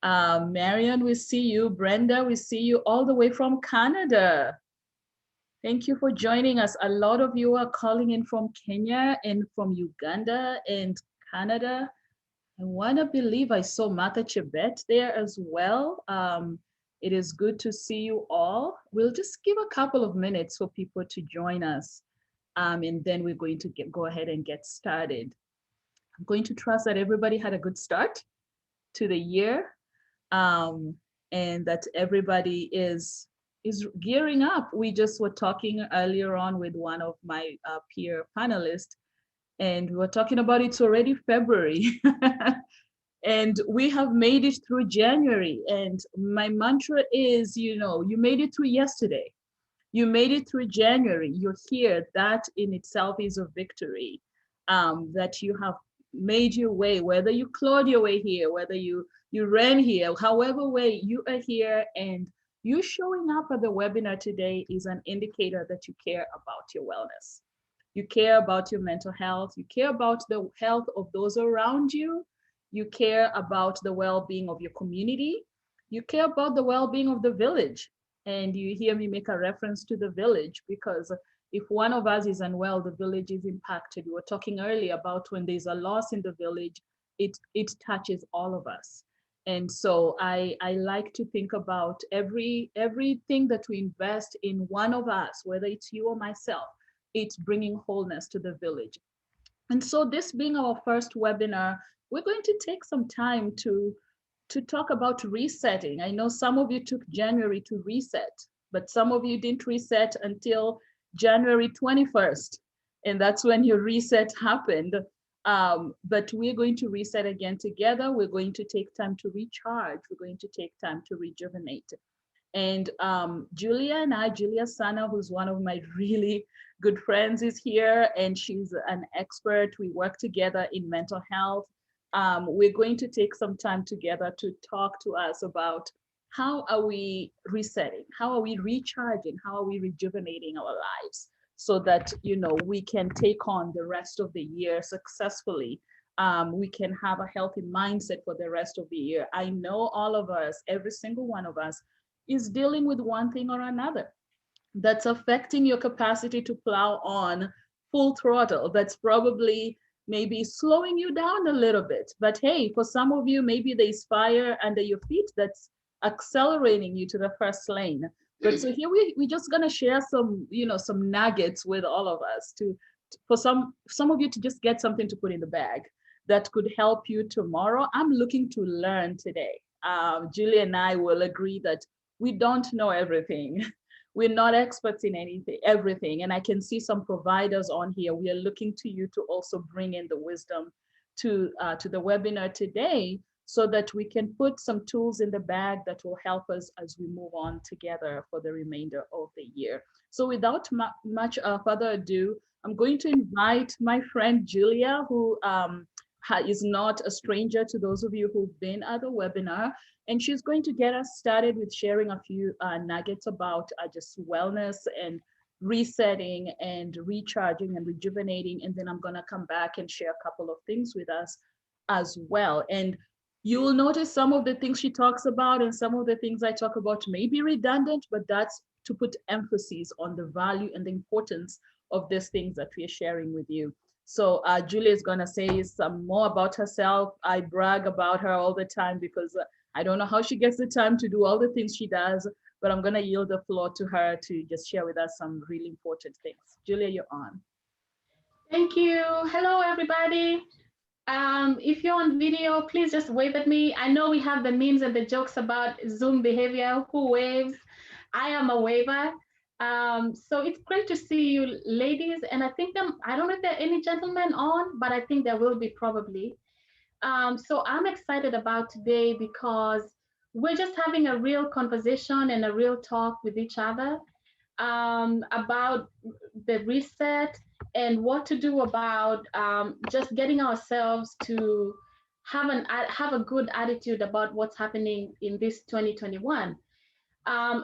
Marion, we see you. Brenda, we see you all the way from Canada. Thank you for joining us. A lot of you are calling in from Kenya and from Uganda and Canada. I want to believe I saw Martha Chebet there as well. It is good to see you all. We'll just give a couple of minutes for people to join us, and then we're going to go ahead and get started. I'm going to trust that everybody had a good start to the year, and that everybody is gearing up. We just were talking earlier on with one of my peer panelists, and we were talking about it's already February. And we have made it through January. And my mantra is, you made it through yesterday. You made it through January. You're here. That in itself is a victory. That you have made your way, whether you clawed your way here, whether you ran here, however way you are here, and you showing up at the webinar today is an indicator that you care about your wellness. You care about your mental health. You care about the health of those around you. You care about the well-being of your community. You care about the well-being of the village. And you hear me make a reference to the village because if one of us is unwell, the village is impacted. We were talking earlier about when there's a loss in the village, it touches all of us. And so I like to think about everything that we invest in one of us, whether it's you or myself, it's bringing wholeness to the village. And so this being our first webinar, we're going to take some time to talk about resetting. I know some of you took January to reset, but some of you didn't reset until January 21st. And that's when your reset happened. But we're going to reset again together. We're going to take time to recharge. We're going to take time to rejuvenate. And Julia Sana, who's one of my really good friends, is here, and she's an expert. We work together in mental health. We're going to take some time together to talk to us about how are we resetting, how are we recharging, how are we rejuvenating our lives so that, we can take on the rest of the year successfully. We can have a healthy mindset for the rest of the year. I know all of us, every single one of us, is dealing with one thing or another that's affecting your capacity to plow on full throttle. That's probably maybe slowing you down a little bit. But hey, for some of you, maybe there's fire under your feet that's accelerating you to the first lane. But so here we're just gonna share some, some nuggets with all of us for some of you to just get something to put in the bag that could help you tomorrow. I'm looking to learn today. Julie and I will agree that we don't know everything. We're not experts in everything. And I can see some providers on here. We are looking to you to also bring in the wisdom to the webinar today so that we can put some tools in the bag that will help us as we move on together for the remainder of the year. So without much further ado, I'm going to invite my friend Julia, who is not a stranger to those of you who've been at the webinar. And she's going to get us started with sharing a few nuggets about just wellness and resetting and recharging and rejuvenating. And then I'm going to come back and share a couple of things with us as well. And you will notice some of the things she talks about and some of the things I talk about may be redundant, but that's to put emphasis on the value and the importance of these things that we are sharing with you. So Julia is going to say some more about herself. I brag about her all the time because I don't know how she gets the time to do all the things she does, but I'm going to yield the floor to her to just share with us some really important things. Julia, you're on. Thank you. Hello, everybody. If you're on video, please just wave at me. I know we have the memes and the jokes about Zoom behavior. Who waves? I am a waver. So it's great to see you, ladies. And I think I don't know if there are any gentlemen on, but I think there will be probably. So I'm excited about today because we're just having a real conversation and a real talk with each other about the reset and what to do about just getting ourselves to have a good attitude about what's happening in this 2021.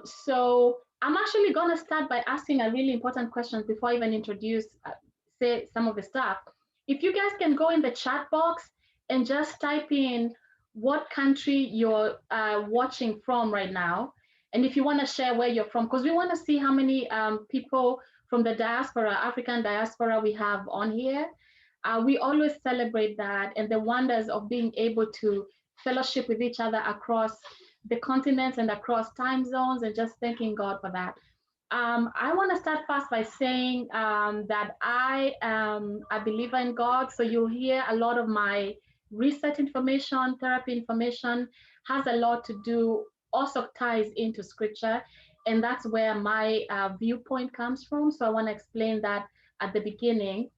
So I'm actually going to start by asking a really important question before I even introduce, say, some of the stuff. If you guys can go in the chat box and just type in, what country you're watching from right now. And if you want to share where you're from, because we want to see how many people from the diaspora, African diaspora, we have on here. We always celebrate that and the wonders of being able to fellowship with each other across the continents and across time zones, and just thanking God for that. I want to start first by saying that I am a believer in God. So you'll hear a lot of my research information, therapy information has a lot to do, also ties into scripture. And that's where my viewpoint comes from. So I want to explain that at the beginning.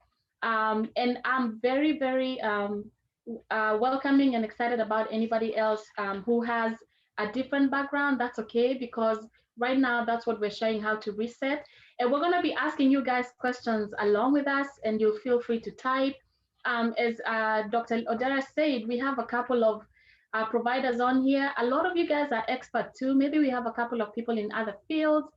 And I'm very, very welcoming and excited about anybody else who has a different background. That's okay, because right now that's what we're sharing, how to reset. And we're going to be asking you guys questions along with us, and you'll feel free to type. As Dr. Odera said, we have a couple of providers on here. A lot of you guys are expert too. Maybe we have a couple of people in other fields.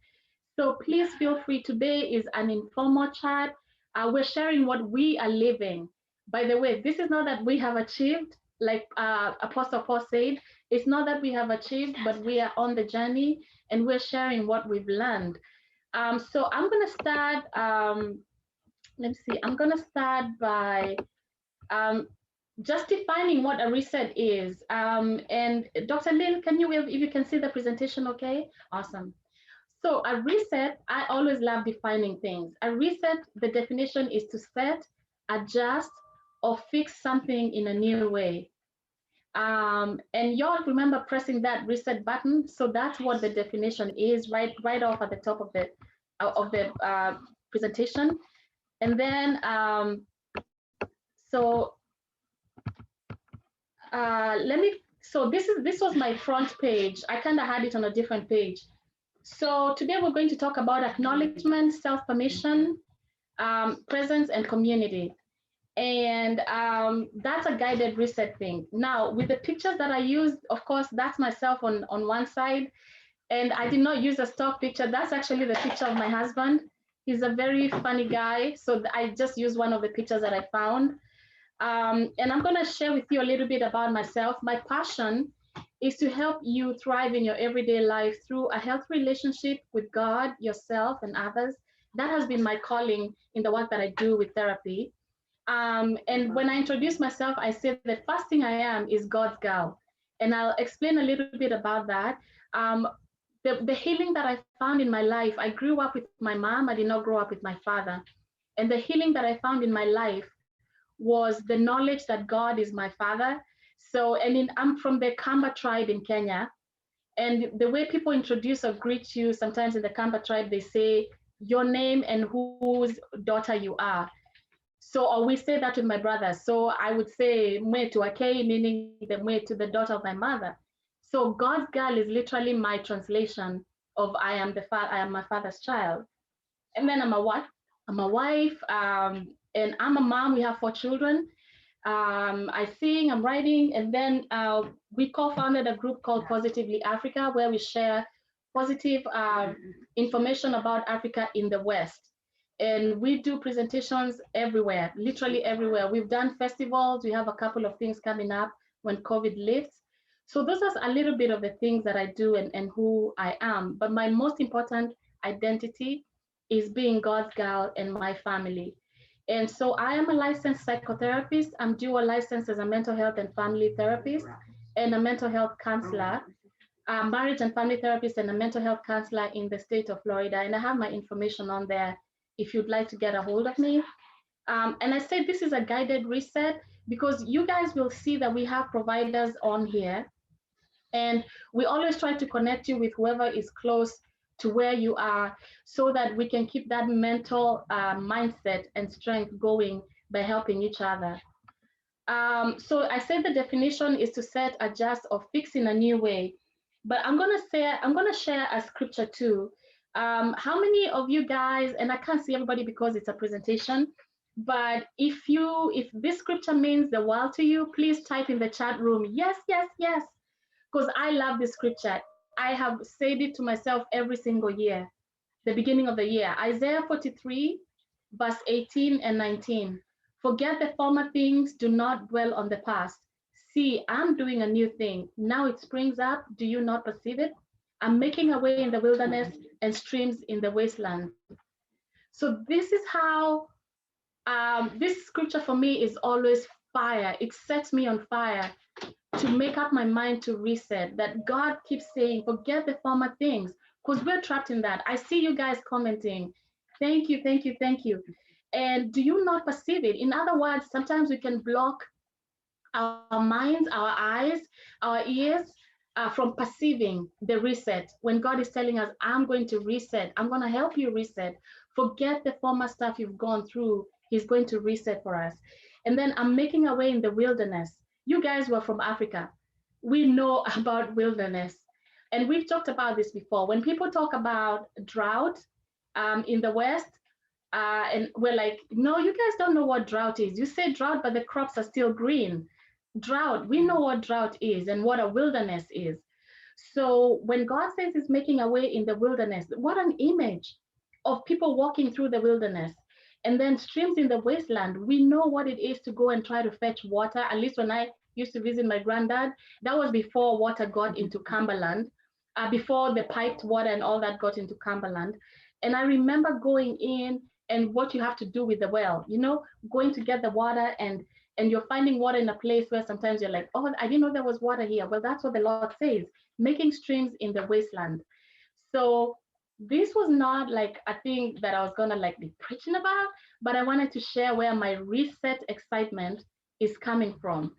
So please feel free. Today is an informal chat. We're sharing what we are living. By the way, this is not that we have achieved, like Apostle Paul said, it's not that we have achieved, but we are on the journey and we're sharing what we've learned. So I'm going to start, let me see, I'm going to start by just defining what a reset is. And Dr. Lynn, can you, if you can see the presentation, okay? Awesome. So a reset, I always love defining things. A reset, the definition is to set, adjust, or fix something in a new way. And y'all remember pressing that reset button. So that's what the definition is, right off at the top of the presentation. And then, so this was my front page. I kind of had it on a different page. So today we're going to talk about acknowledgement, self-permission, presence, and community. And that's a guided reset thing. Now, with the pictures that I used, of course, that's myself on one side. And I did not use a stock picture. That's actually the picture of my husband. He's a very funny guy. So I just used one of the pictures that I found. And I'm going to share with you a little bit about myself. My passion is to help you thrive in your everyday life through a healthy relationship with God, yourself, and others. That has been my calling in the work that I do with therapy. And when I introduce myself, I say the first thing I am is God's girl. And I'll explain a little bit about that. The healing that I found in my life, I grew up with my mom. I did not grow up with my father. And the healing that I found in my life was the knowledge that God is my father. So, I'm from the Kamba tribe in Kenya. And the way people introduce or greet you, sometimes in the Kamba tribe, they say your name and whose daughter you are. So, or we say that with my brother. So I would say Mwe to Ake, meaning the Mwe to the daughter of my mother. So God's girl is literally my translation of I am my father's child. And then I'm a what? I'm a wife, and I'm a mom. We have 4 children. I sing, I'm writing, and then we co-founded a group called Positively Africa, where we share positive information about Africa in the West. And we do presentations everywhere, literally everywhere. We've done festivals. We have a couple of things coming up when COVID lifts. So those are a little bit of the things that I do and who I am. But my most important identity is being God's girl and my family. And so I am a licensed psychotherapist. I'm dual licensed as a mental health and family therapist and a mental health counselor, a marriage and family therapist and a mental health counselor in the state of Florida. And I have my information on there if you'd like to get a hold of me. And I say this is a guided reset because you guys will see that we have providers on here. And we always try to connect you with whoever is close to where you are so that we can keep that mental mindset and strength going by helping each other. So I said the definition is to set, adjust, or fix in a new way. But I'm gonna share a scripture too. How many of you guys, and I can't see everybody because it's a presentation, but if this scripture means the world to you, please type in the chat room, yes, yes, yes, because I love this scripture. I have said it to myself every single year, the beginning of the year. Isaiah 43, verse 18 and 19. Forget the former things, do not dwell on the past. See, I'm doing a new thing. Now it springs up. Do you not perceive it? I'm making a way in the wilderness and streams in the wasteland. So this is how this scripture for me is always fire. It sets me on fire to make up my mind to reset. That God keeps saying, forget the former things, because we're trapped in that. I see you guys commenting. Thank you, thank you, thank you. And do you not perceive it? In other words, sometimes we can block our minds, our eyes, our ears from perceiving the reset. When God is telling us, I'm going to reset, I'm going to help you reset. Forget the former stuff you've gone through. He's going to reset for us. And then I'm making a way in the wilderness. You guys were from Africa. We know about wilderness. And we've talked about this before. When people talk about drought in the West, and we're like, no, you guys don't know what drought is. You say drought, but the crops are still green. Drought, we know what drought is and what a wilderness is. So when God says he's making a way in the wilderness, what an image of people walking through the wilderness. And then streams in the wasteland, we know what it is to go and try to fetch water. At least when I used to visit my granddad, that was before water got into Cumberland, before the piped water and all that got into Cumberland. And I remember going in and what you have to do with the well, going to get the water, and you're finding water in a place where sometimes you're like, oh, I didn't know there was water here. Well, that's what the Lord says, making streams in the wasteland. So this was not like a thing that I was gonna like be preaching about, but I wanted to share where my reset excitement is coming from.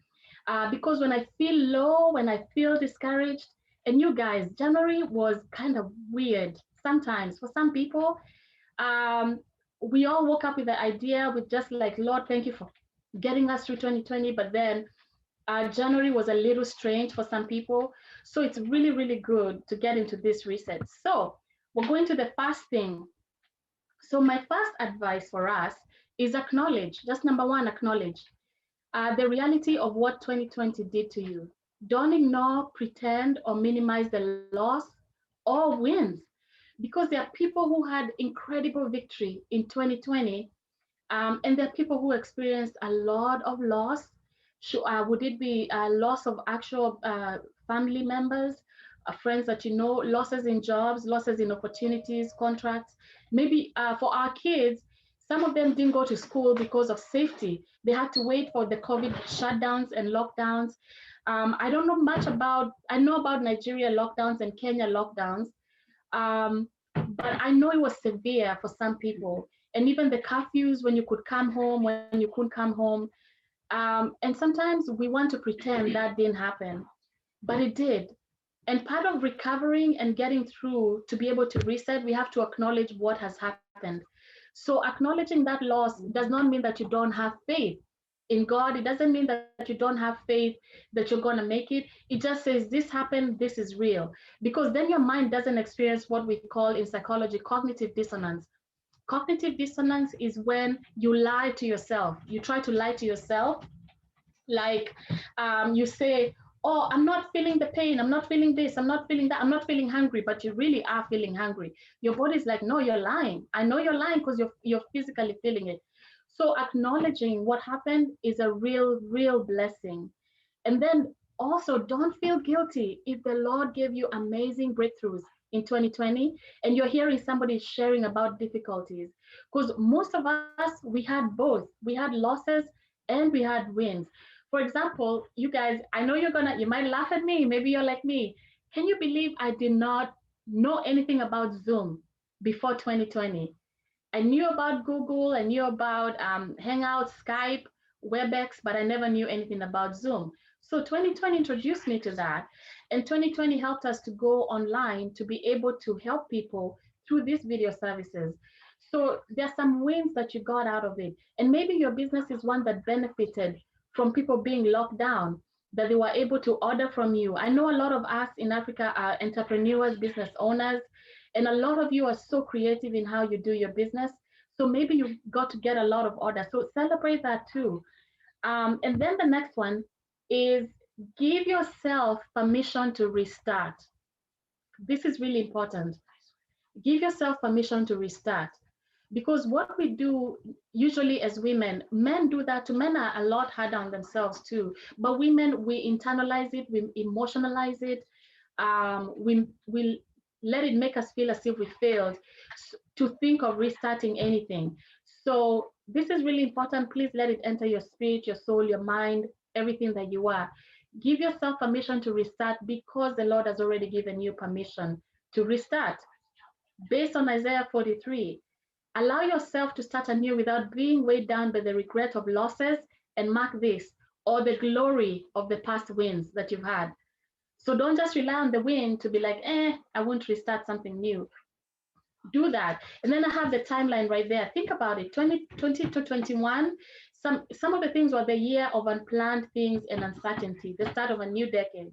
Because when I feel low, when I feel discouraged, and you guys, January was kind of weird sometimes for some people. Um, we all woke up with the idea with just like, Lord, thank you for getting us through 2020. But then January was a little strange for some people. So it's really, really good to get into this reset. So we're going to the first thing. So my first advice for us is acknowledge, just number one, acknowledge the reality of what 2020 did to you. Don't ignore, pretend, or minimize the loss or wins, because there are people who had incredible victory in 2020, and there are people who experienced a lot of loss. Would it be a loss of actual family members, friends that you know, losses in jobs, losses in opportunities, contracts? Maybe for our kids, some of them didn't go to school because of safety. They had to wait for the COVID shutdowns and lockdowns. I don't know much about, I know about Nigeria lockdowns and Kenya lockdowns, but I know it was severe for some people. And even the curfews, when you could come home, when you couldn't come home. And sometimes we want to pretend that didn't happen, but it did. And part of recovering and getting through to be able to reset, we have to acknowledge what has happened. So acknowledging that loss does not mean that you don't have faith in God. It doesn't mean that you don't have faith that you're going to make it. It just says, this happened, this is real. Because then your mind doesn't experience what we call in psychology cognitive dissonance. Cognitive dissonance is when you lie to yourself. You try to lie to yourself, like you say, oh, I'm not feeling the pain, I'm not feeling this, I'm not feeling that, I'm not feeling hungry, but you really are feeling hungry. Your body's like, no, you're lying. I know you're lying because you're physically feeling it. So acknowledging what happened is a real blessing. And then also, don't feel guilty if the Lord gave you amazing breakthroughs in 2020 and you're hearing somebody sharing about difficulties. Because most of us, we had both. We had losses and we had wins. For example, you guys, I know you might laugh at me. Maybe you're like me. Can you believe I did not know anything about Zoom before 2020? I knew about Google, I knew about Hangouts, Skype, WebEx, but I never knew anything about Zoom. So 2020 introduced me to that. And 2020 helped us to go online to be able to help people through these video services. So there's some wins that you got out of it. And maybe your business is one that benefited from people being locked down, that they were able to order from you. I know a lot of us in Africa are entrepreneurs, business owners, and a lot of you are so creative in how you do your business. So maybe you got to get a lot of orders. So celebrate that too. And then the next one is give yourself permission to restart. This is really important. Give yourself permission to restart. Because what we do usually as women, men do that too. Men are a lot harder on themselves too. But women, we internalize it, we emotionalize it, we let it make us feel as if we failed to think of restarting anything. So this is really important. Please let it enter your spirit, your soul, your mind, everything that you are. Give yourself permission to restart because the Lord has already given you permission to restart. Based on Isaiah 43, allow yourself to start anew without being weighed down by the regret of losses, and mark this, or the glory of the past wins that you've had. So don't just rely on the win to be like, I won't restart something new. Do that. And then I have the timeline right there. Think about it. 2020 to 21, some of the things were the year of unplanned things and uncertainty, the start of a new decade.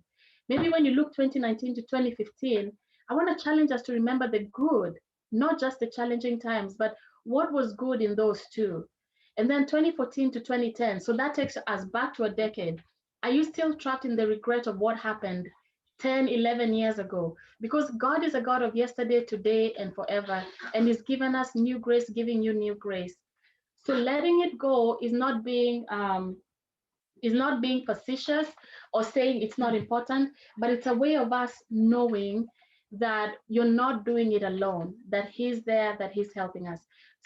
Maybe when you look 2019 to 2015, I want to challenge us to remember the good, not just the challenging times, but what was good in those too. And then 2014 to 2010, so that takes us back to a decade. Are you still trapped in the regret of what happened 10, 11 years ago? Because God is a God of yesterday, today, and forever, and He's given us new grace, giving you new grace. So letting it go is not being facetious or saying it's not important, but it's a way of us knowing that you're not doing it alone, that He's there, that He's helping us.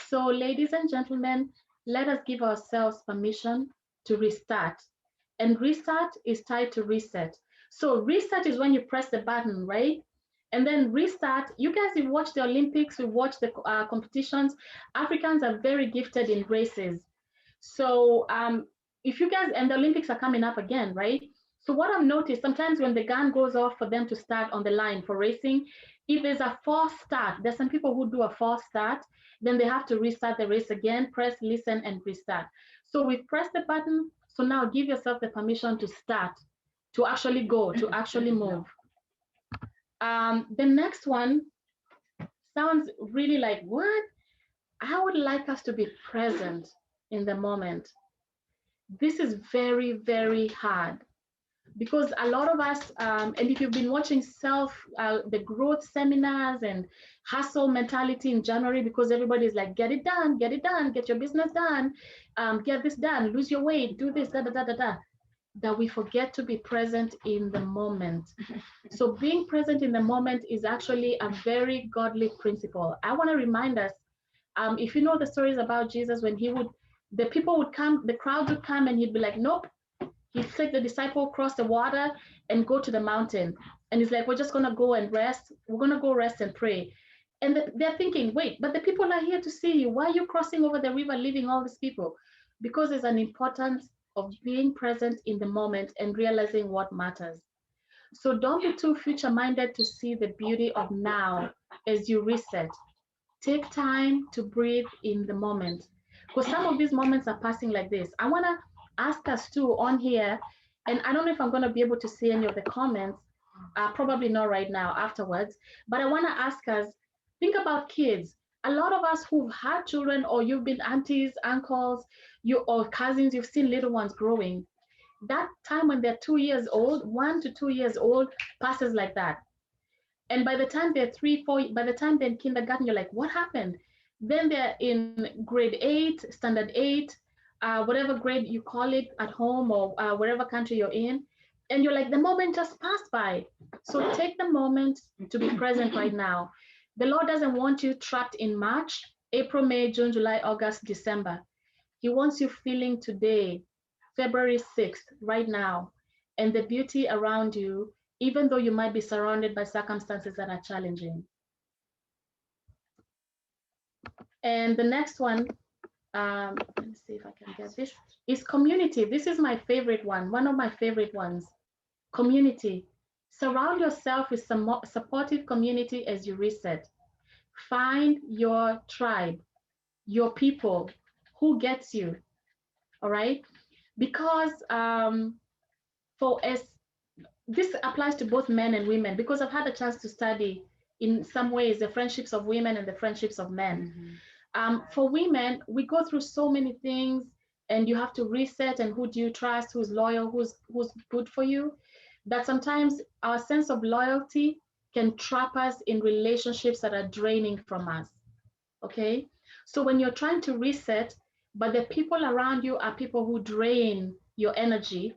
So, ladies and gentlemen, let us give ourselves permission to restart. And restart is tied to reset. So, reset is when you press the button, right? And then restart. You guys have watched the Olympics, we watched the competitions. Africans are very gifted in races. So if you guys, and the Olympics are coming up again, right? So what I've noticed, sometimes when the gun goes off for them to start on the line for racing, if there's a false start, there's some people who do a false start, then they have to restart the race again, press, listen, and restart. So we've pressed the button. So now give yourself the permission to start, to actually go, to actually move. The next one sounds really like, what? I would like us to be present in the moment. This is very, very hard because a lot of us, and if you've been watching the growth seminars and hustle mentality in January, because everybody's like, get it done, get your business done, get this done, lose your weight, do this, da, da, da, da, da, that we forget to be present in the moment. So being present in the moment is actually a very godly principle. I want to remind us, if you know the stories about Jesus, when the people would come, the crowds would come, and he'd be like, nope. He'd take the disciple across the water and go to the mountain. And he's like, we're just going to go and rest. We're going to go rest and pray. And they're thinking, wait, but the people are here to see you. Why are you crossing over the river, leaving all these people? Because there's an importance of being present in the moment and realizing what matters. So don't be too future-minded to see the beauty of now as you reset. Take time to breathe in the moment, because some of these moments are passing like this. I want to ask us too on here, and I don't know if I'm going to be able to see any of the comments, probably not right now, afterwards, but I want to ask us, think about kids. A lot of us who've had children, or you've been aunties, uncles, or cousins, you've seen little ones growing. That time when they're 2 years old, 1 to 2 years old, passes like that. And by the time they're 3, 4, by the time they're in kindergarten, you're like, what happened? Then they're in grade 8, standard 8, whatever grade you call it at home, or wherever country you're in. And you're like, the moment just passed by. So take the moment to be present right now. The Lord doesn't want you trapped in March, April, May, June, July, August, December. He wants you feeling today, February 6th, right now, and the beauty around you, even though you might be surrounded by circumstances that are challenging. And the next one, let me see if I can get this, is community. This is my favorite one of my favorite ones. Community. Surround yourself with some supportive community as you reset. Find your tribe, your people, who gets you, all right? Because this applies to both men and women, because I've had a chance to study in some ways the friendships of women and the friendships of men. For women, we go through so many things, and you have to reset, and who do you trust, who's loyal, who's good for you, that sometimes our sense of loyalty can trap us in relationships that are draining from us, okay? So when you're trying to reset, but the people around you are people who drain your energy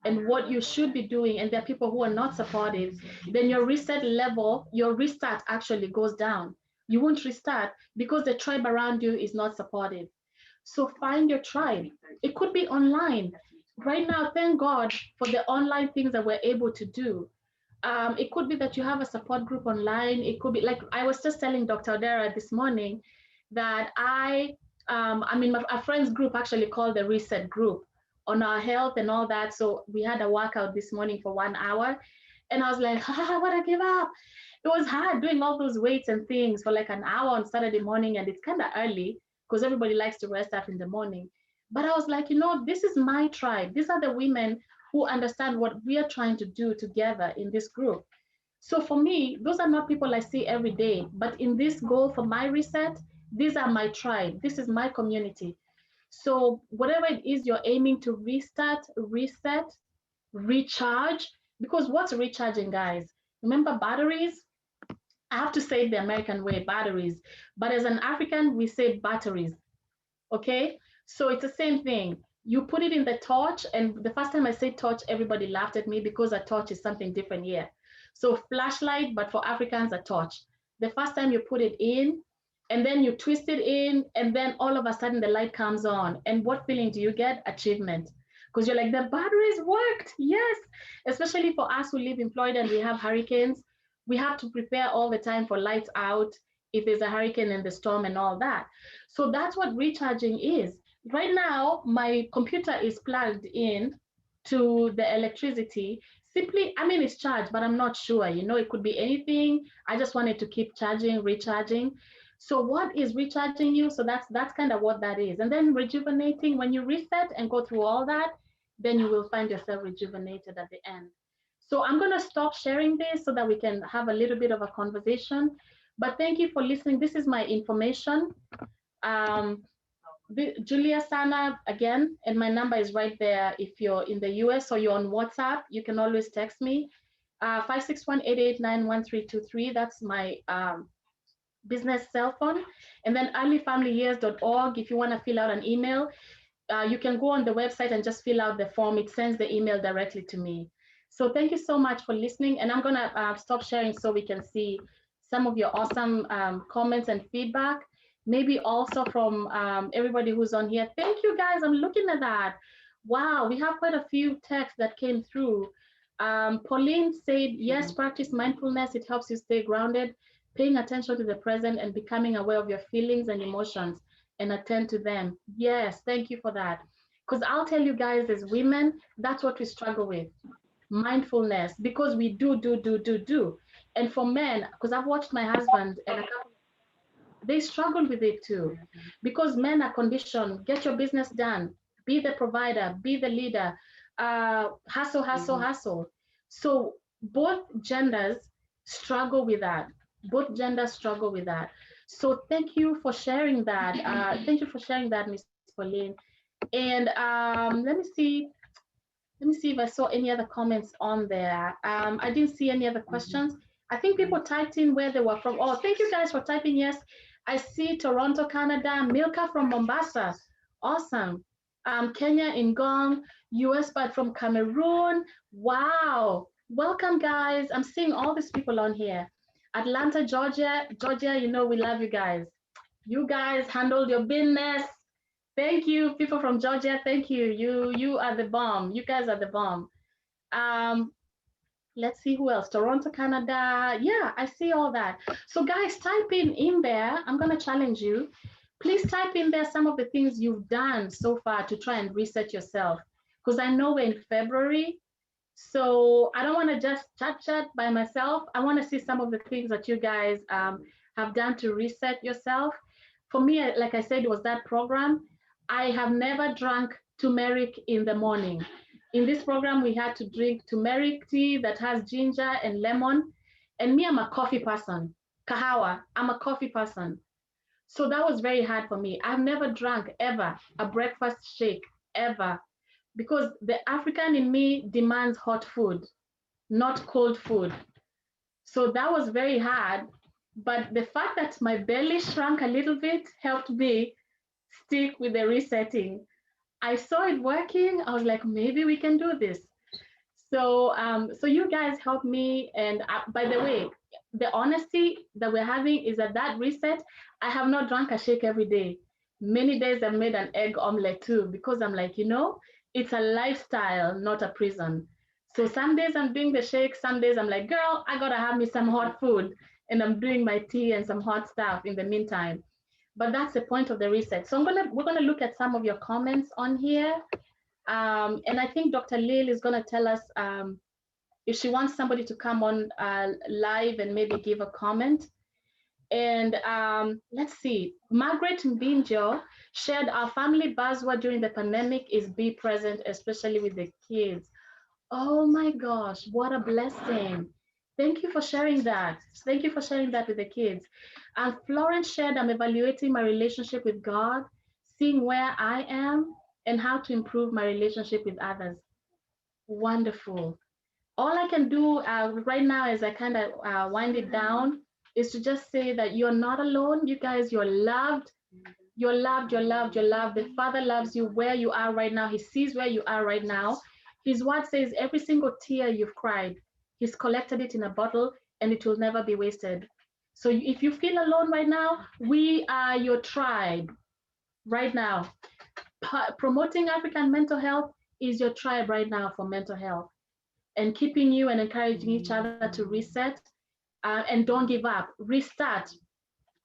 and what you should be doing, and there are people who are not supportive, then your reset level, your restart actually goes down. You won't restart because the tribe around you is not supportive. So find your tribe. It could be online. Right now, thank God for the online things that we're able to do. It could be that you have a support group online. It could be like I was just telling Dr. Odera this morning that a friends group actually called the Reset Group on our health and all that. So we had a workout this morning for 1 hour, and I was like, I want to give up. It was hard doing all those weights and things for like an hour on Saturday morning, and it's kind of early because everybody likes to rest up in the morning. But I was like, this is my tribe. These are the women who understand what we are trying to do together in this group. So for me, those are not people I see every day, but in this goal for my reset, these are my tribe. This is my community. So whatever it is you're aiming to restart, reset, recharge, because what's recharging, guys? Remember batteries? I have to say it the American way, batteries. But as an African, we say batteries. Okay, so it's the same thing. You put it in the torch, and the first time I said torch, everybody laughed at me because a torch is something different here. So flashlight, but for Africans, a torch. The first time you put it in, and then you twist it in, and then all of a sudden the light comes on. And what feeling do you get? Achievement. Because you're like, the batteries worked. Yes. Especially for us who live in Florida and we have hurricanes, we have to prepare all the time for lights out if there's a hurricane and the storm and all that. So that's what recharging is. Right now, my computer is plugged in to the electricity. Simply, I mean, it's charged, but I'm not sure. It could be anything. I just wanted to keep charging, recharging. So what is recharging you? So that's kind of what that is. And then rejuvenating, when you reset and go through all that, then you will find yourself rejuvenated at the end. So I'm going to stop sharing this so that we can have a little bit of a conversation. But thank you for listening. This is my information. Um, Julia Sana again, and my number is right there. If you're in the US or you're on WhatsApp, you can always text me. 561-889-1323. That's my business cell phone. And then earlyfamilyyears.org. If you want to fill out an email, you can go on the website and just fill out the form. It sends the email directly to me. So thank you so much for listening. And I'm going to stop sharing so we can see some of your awesome comments and feedback. Maybe also from everybody who's on here. Thank you, guys. I'm looking at that. Wow, we have quite a few texts that came through. Pauline said, yes, practice mindfulness. It helps you stay grounded, paying attention to the present and becoming aware of your feelings and emotions and attend to them. Yes, thank you for that. Because I'll tell you guys, as women, that's what we struggle with. Mindfulness, because we do. And for men, because I've watched my husband and a couple, they struggle with it too. Because men are conditioned, get your business done, be the provider, be the leader, hustle. So both genders struggle with that. Both genders struggle with that. So thank you for sharing that. Thank you for sharing that, Miss Pauline. And let me see if I saw any other comments on there. I didn't see any other questions. I think people typed in where they were from. Oh, thank you guys for typing. Yes, I see Toronto, Canada. Milka from Mombasa. Awesome. Kenya in Ngong, US, but from Cameroon. Wow. Welcome, guys. I'm seeing all these people on here. Atlanta, Georgia. Georgia, we love you guys. You guys handled your business. Thank you, people from Georgia. Thank you. You are the bomb. You guys are the bomb. Let's see who else. Toronto, Canada. Yeah, I see all that. So guys, type in there. I'm gonna challenge you. Please type in there some of the things you've done so far to try and reset yourself. Because I know we're in February. So I don't want to just chat by myself. I want to see some of the things that you guys have done to reset yourself. For me, like I said, it was that program. I have never drank turmeric in the morning. In this program, we had to drink turmeric tea that has ginger and lemon. And me, I'm a coffee person. Kahawa, I'm a coffee person. So that was very hard for me. I've never drank ever a breakfast shake, ever. Because the African in me demands hot food, not cold food. So that was very hard. But the fact that my belly shrunk a little bit helped me stick with the resetting. I saw it working. I was like, maybe we can do this. So you guys help me. And by the way, the honesty that we're having is that reset. I have not drunk a shake every day. Many days I've made an egg omelette too because I'm like, it's a lifestyle, not a prison. So some days I'm doing the shake. Some days I'm like, girl, I gotta have me some hot food, and I'm doing my tea and some hot stuff in the meantime. But that's the point of the reset. So we're gonna look at some of your comments on here. And I think Dr. Lil is going to tell us if she wants somebody to come on live and maybe give a comment. And let's see, Margaret Mbinjo shared our family buzzword during the pandemic is be present, especially with the kids. Oh my gosh, what a blessing. Thank you for sharing that. Thank you for sharing that with the kids. And Florence shared, I'm evaluating my relationship with God, seeing where I am and how to improve my relationship with others. Wonderful. All I can do right now as I kind of wind it down is to just say that you're not alone. You guys, you're loved. You're loved, you're loved, you're loved. The Father loves you where you are right now. He sees where you are right now. His word says every single tear you've cried, He's collected it in a bottle and it will never be wasted. So if you feel alone right now, we are your tribe right now. Promoting African mental health is your tribe right now for mental health, and keeping you and encouraging each other to reset and don't give up. Restart.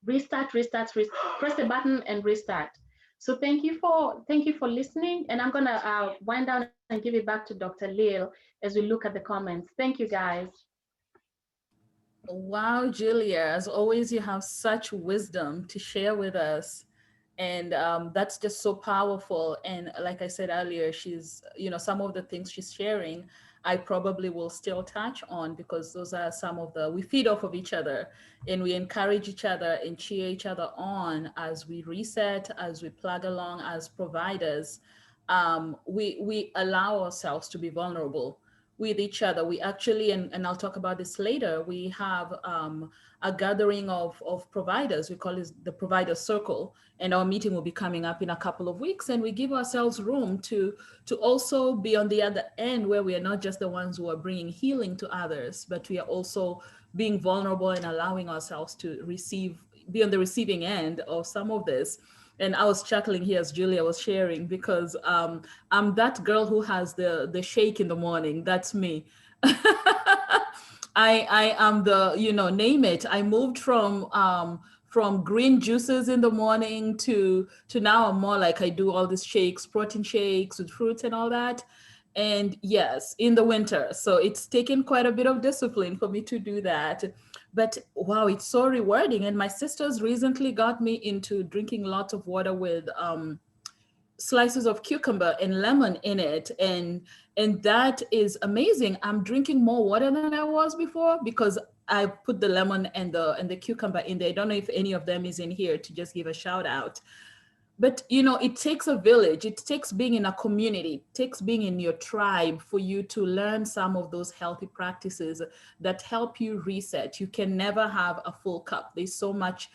Press the button and restart. So thank you for listening, and I'm gonna wind down and give it back to Dr. Lil as we look at the comments. Thank you, guys. Wow, Julia, as always, you have such wisdom to share with us. And that's just so powerful. And like I said earlier, some of the things she's sharing, I probably will still touch on because those are some of we feed off of each other and we encourage each other and cheer each other on as we reset, as we plug along as providers. We allow ourselves to be vulnerable with each other. We actually, and I'll talk about this later, we have a gathering of providers. We call it the provider circle. And our meeting will be coming up in a couple of weeks. And we give ourselves room to also be on the other end where we are not just the ones who are bringing healing to others, but we are also being vulnerable and allowing ourselves to be on the receiving end of some of this. And I was chuckling here as Julia was sharing because I'm that girl who has the shake in the morning. That's me. I am name it. I moved from green juices in the morning to now I'm more like I do all these shakes, protein shakes with fruits and all that. And yes, in the winter. So it's taken quite a bit of discipline for me to do that. But wow, it's so rewarding. And my sisters recently got me into drinking lots of water with slices of cucumber and lemon in it, and that is amazing. I'm drinking more water than I was before because I put the lemon and the cucumber in there. I don't know if any of them is in here to just give a shout out. But it takes a village. It takes being in a community. It takes being in your tribe for you to learn some of those healthy practices that help you reset. You can never have a full cup. There's so much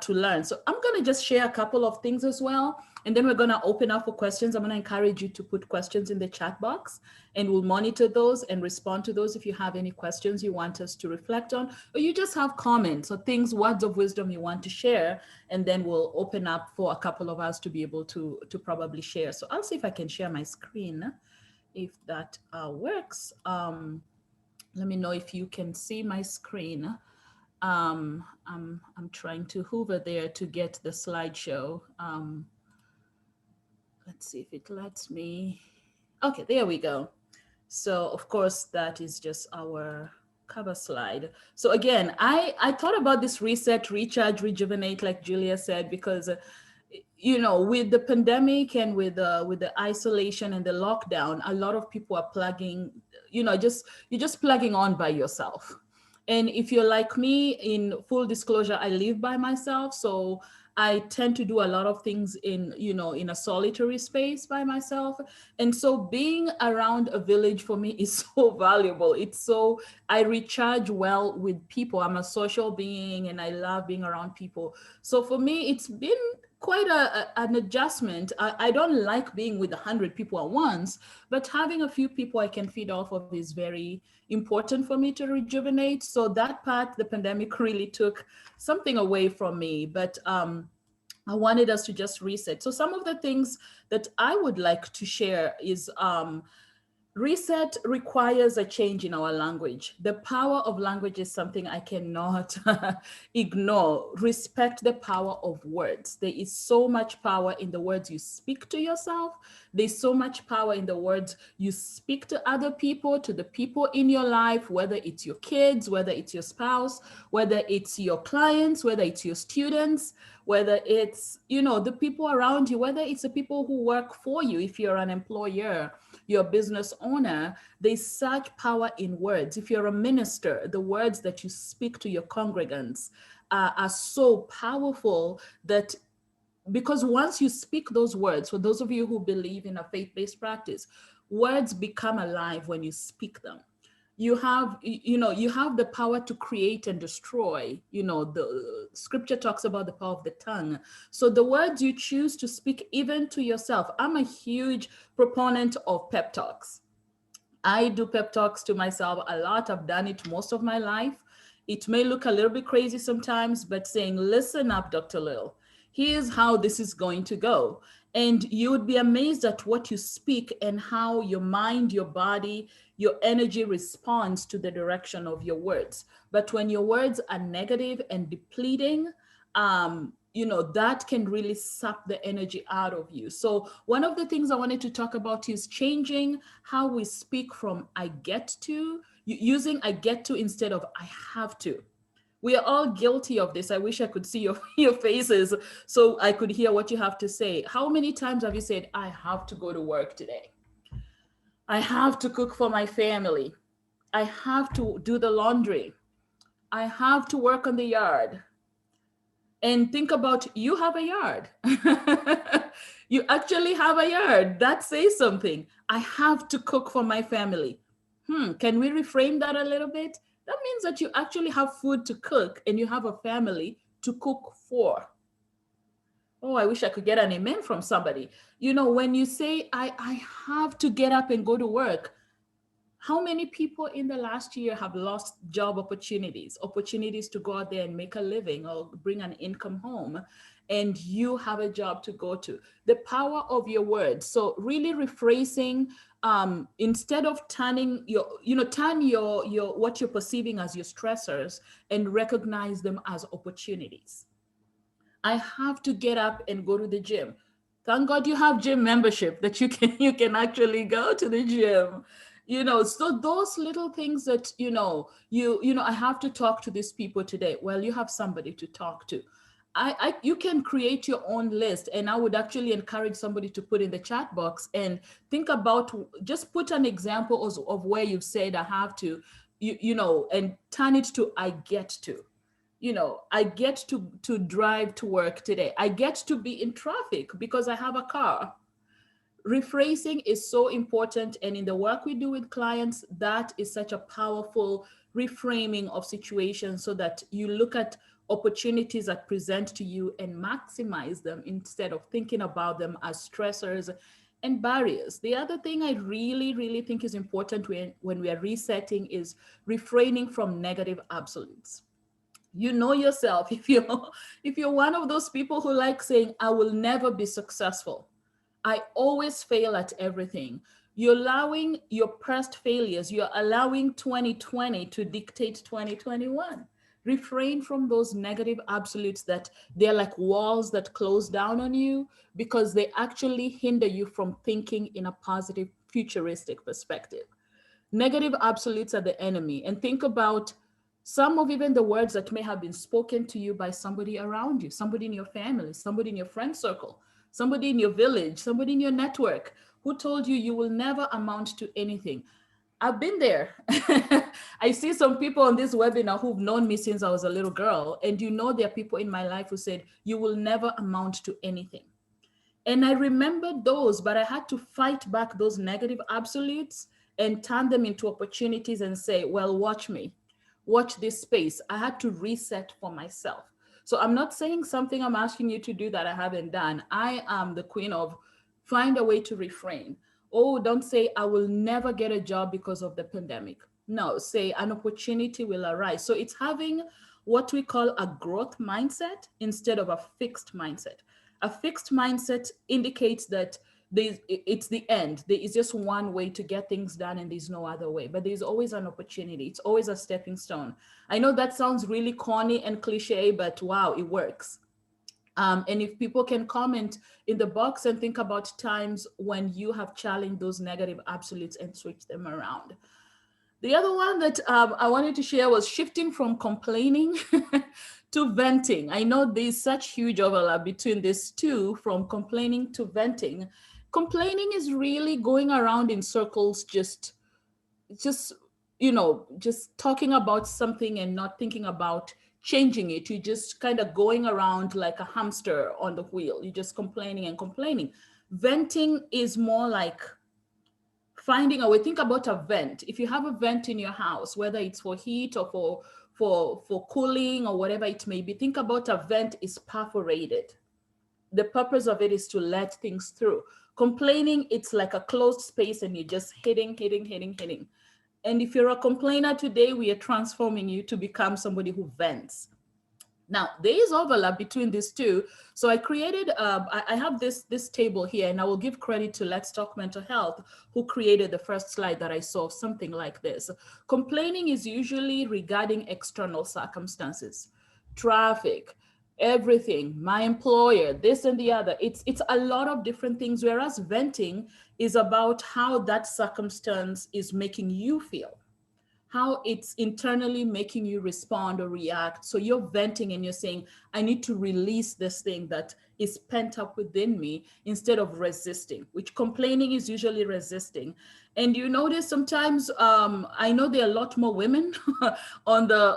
to learn. So I'm going to just share a couple of things as well, and then we're going to open up for questions. I'm going to encourage you to put questions in the chat box, and we'll monitor those and respond to those if you have any questions you want us to reflect on, or you just have comments or things, words of wisdom you want to share, and then we'll open up for a couple of us to be able to probably share. So I'll see if I can share my screen, if that works. Let me know if you can see my screen. I'm trying to hover there to get the slideshow. Let's see if it lets me. Okay, there we go. So of course that is just our cover slide. So again, I thought about this reset, recharge, rejuvenate, like Julia said, because with the pandemic and with the isolation and the lockdown, a lot of people are plugging, you're just plugging on by yourself. And if you're like me, in full disclosure, I live by myself. So I tend to do a lot of things in, in a solitary space by myself. And so being around a village for me is so valuable. It's so, I recharge well with people. I'm a social being and I love being around people. So for me, it's been quite an adjustment. I don't like being with 100 people at once, but having a few people I can feed off of is very important for me to rejuvenate. So that part, the pandemic really took something away from me. But I wanted us to just reset. So some of the things that I would like to share is reset requires a change in our language. The power of language is something I cannot ignore. Respect the power of words. There is so much power in the words you speak to yourself. There's so much power in the words you speak to other people, to the people in your life, whether it's your kids, whether it's your spouse, whether it's your clients, whether it's your students, whether it's, the people around you, whether it's the people who work for you, if you're an employer, you're a business owner. There's such power in words. If you're a minister, the words that you speak to your congregants are so powerful that, because once you speak those words, for those of you who believe in a faith-based practice, words become alive when you speak them. You have the power to create and destroy. The scripture talks about the power of the tongue. So the words you choose to speak, even to yourself. I'm a huge proponent of pep talks. I do pep talks to myself a lot. I've done it most of my life. It may look a little bit crazy sometimes, but saying, listen up, Dr. Lil. Here's how this is going to go. And you would be amazed at what you speak and how your mind, your body, your energy responds to the direction of your words. But when your words are negative and depleting, that can really suck the energy out of you. So one of the things I wanted to talk about is changing how we speak from I get to, using I get to instead of I have to. We are all guilty of this. I wish I could see your faces so I could hear what you have to say. How many times have you said, I have to go to work today? I have to cook for my family. I have to do the laundry. I have to work on the yard. And think about, you have a yard. You actually have a yard. That says something. I have to cook for my family. Can we reframe that a little bit? That means that you actually have food to cook and you have a family to cook for. Oh, I wish I could get an amen from somebody. When you say, I have to get up and go to work, how many people in the last year have lost job opportunities to go out there and make a living or bring an income home, and you have a job to go to? The power of your words. So really rephrasing, instead of turning turn your what you're perceiving as your stressors and recognize them as opportunities. I have to get up and go to the gym. Thank God you have gym membership that you can actually go to the gym. So those little things that I have to talk to these people today. Well, you have somebody to talk to. You can create your own list, and I would actually encourage somebody to put in the chat box and think about, just put an example of where you've said I have to, and turn it to I get to. I get to drive to work today. I get to be in traffic because I have a car. Rephrasing is so important, and in the work we do with clients, that is such a powerful reframing of situations, so that you look at opportunities that present to you and maximize them instead of thinking about them as stressors and barriers. The other thing I really, really think is important when we are resetting is refraining from negative absolutes. You know yourself. If you're one of those people who like saying, I will never be successful, I always fail at everything, you're allowing your past failures, you're allowing 2020 to dictate 2021. Refrain from those negative absolutes, that they're like walls that close down on you, because they actually hinder you from thinking in a positive futuristic perspective. Negative absolutes are the enemy. And think about some of even the words that may have been spoken to you by somebody around you, somebody in your family, somebody in your friend circle, somebody in your village, somebody in your network, who told you you will never amount to anything. I've been there. I see some people on this webinar who've known me since I was a little girl. And you know, there are people in my life who said, you will never amount to anything. And I remember those, but I had to fight back those negative absolutes and turn them into opportunities and say, well, watch me, watch this space. I had to reset for myself. So I'm not saying something I'm asking you to do that I haven't done. I am the queen of find a way to refrain. Oh, don't say I will never get a job because of the pandemic. No, say an opportunity will arise. So it's having what we call a growth mindset instead of a fixed mindset. A fixed mindset indicates that it's the end. There is just one way to get things done and there's no other way. But there's always an opportunity. It's always a stepping stone. I know that sounds really corny and cliche, but wow, it works. And if people can comment in the box and think about times when you have challenged those negative absolutes and switched them around. The other one that I wanted to share was shifting from complaining to venting. I know there's such huge overlap between these two, from complaining to venting. Complaining is really going around in circles, just just talking about something and not thinking about changing it. You're just kind of going around like a hamster on the wheel. You're just complaining and complaining. Venting is more like finding a way. Think about a vent. If you have a vent in your house, whether it's for heat or for cooling or whatever it may be, think about a vent is perforated. The purpose of it is to let things through. Complaining, it's like a closed space and you're just hitting. And if you're a complainer today, we are transforming you to become somebody who vents. Now there is overlap between these two, so I created. I have this table here, and I will give credit to Let's Talk Mental Health, who created the first slide that I saw, something like this. Complaining is usually regarding external circumstances, traffic, everything, my employer, this and the other. It's a lot of different things. Whereas venting is about how that circumstance is making you feel, how it's internally making you respond or react. So you're venting and you're saying, I need to release this thing that is pent up within me, instead of resisting, which complaining is usually resisting. And you notice sometimes, I know there are a lot more women on the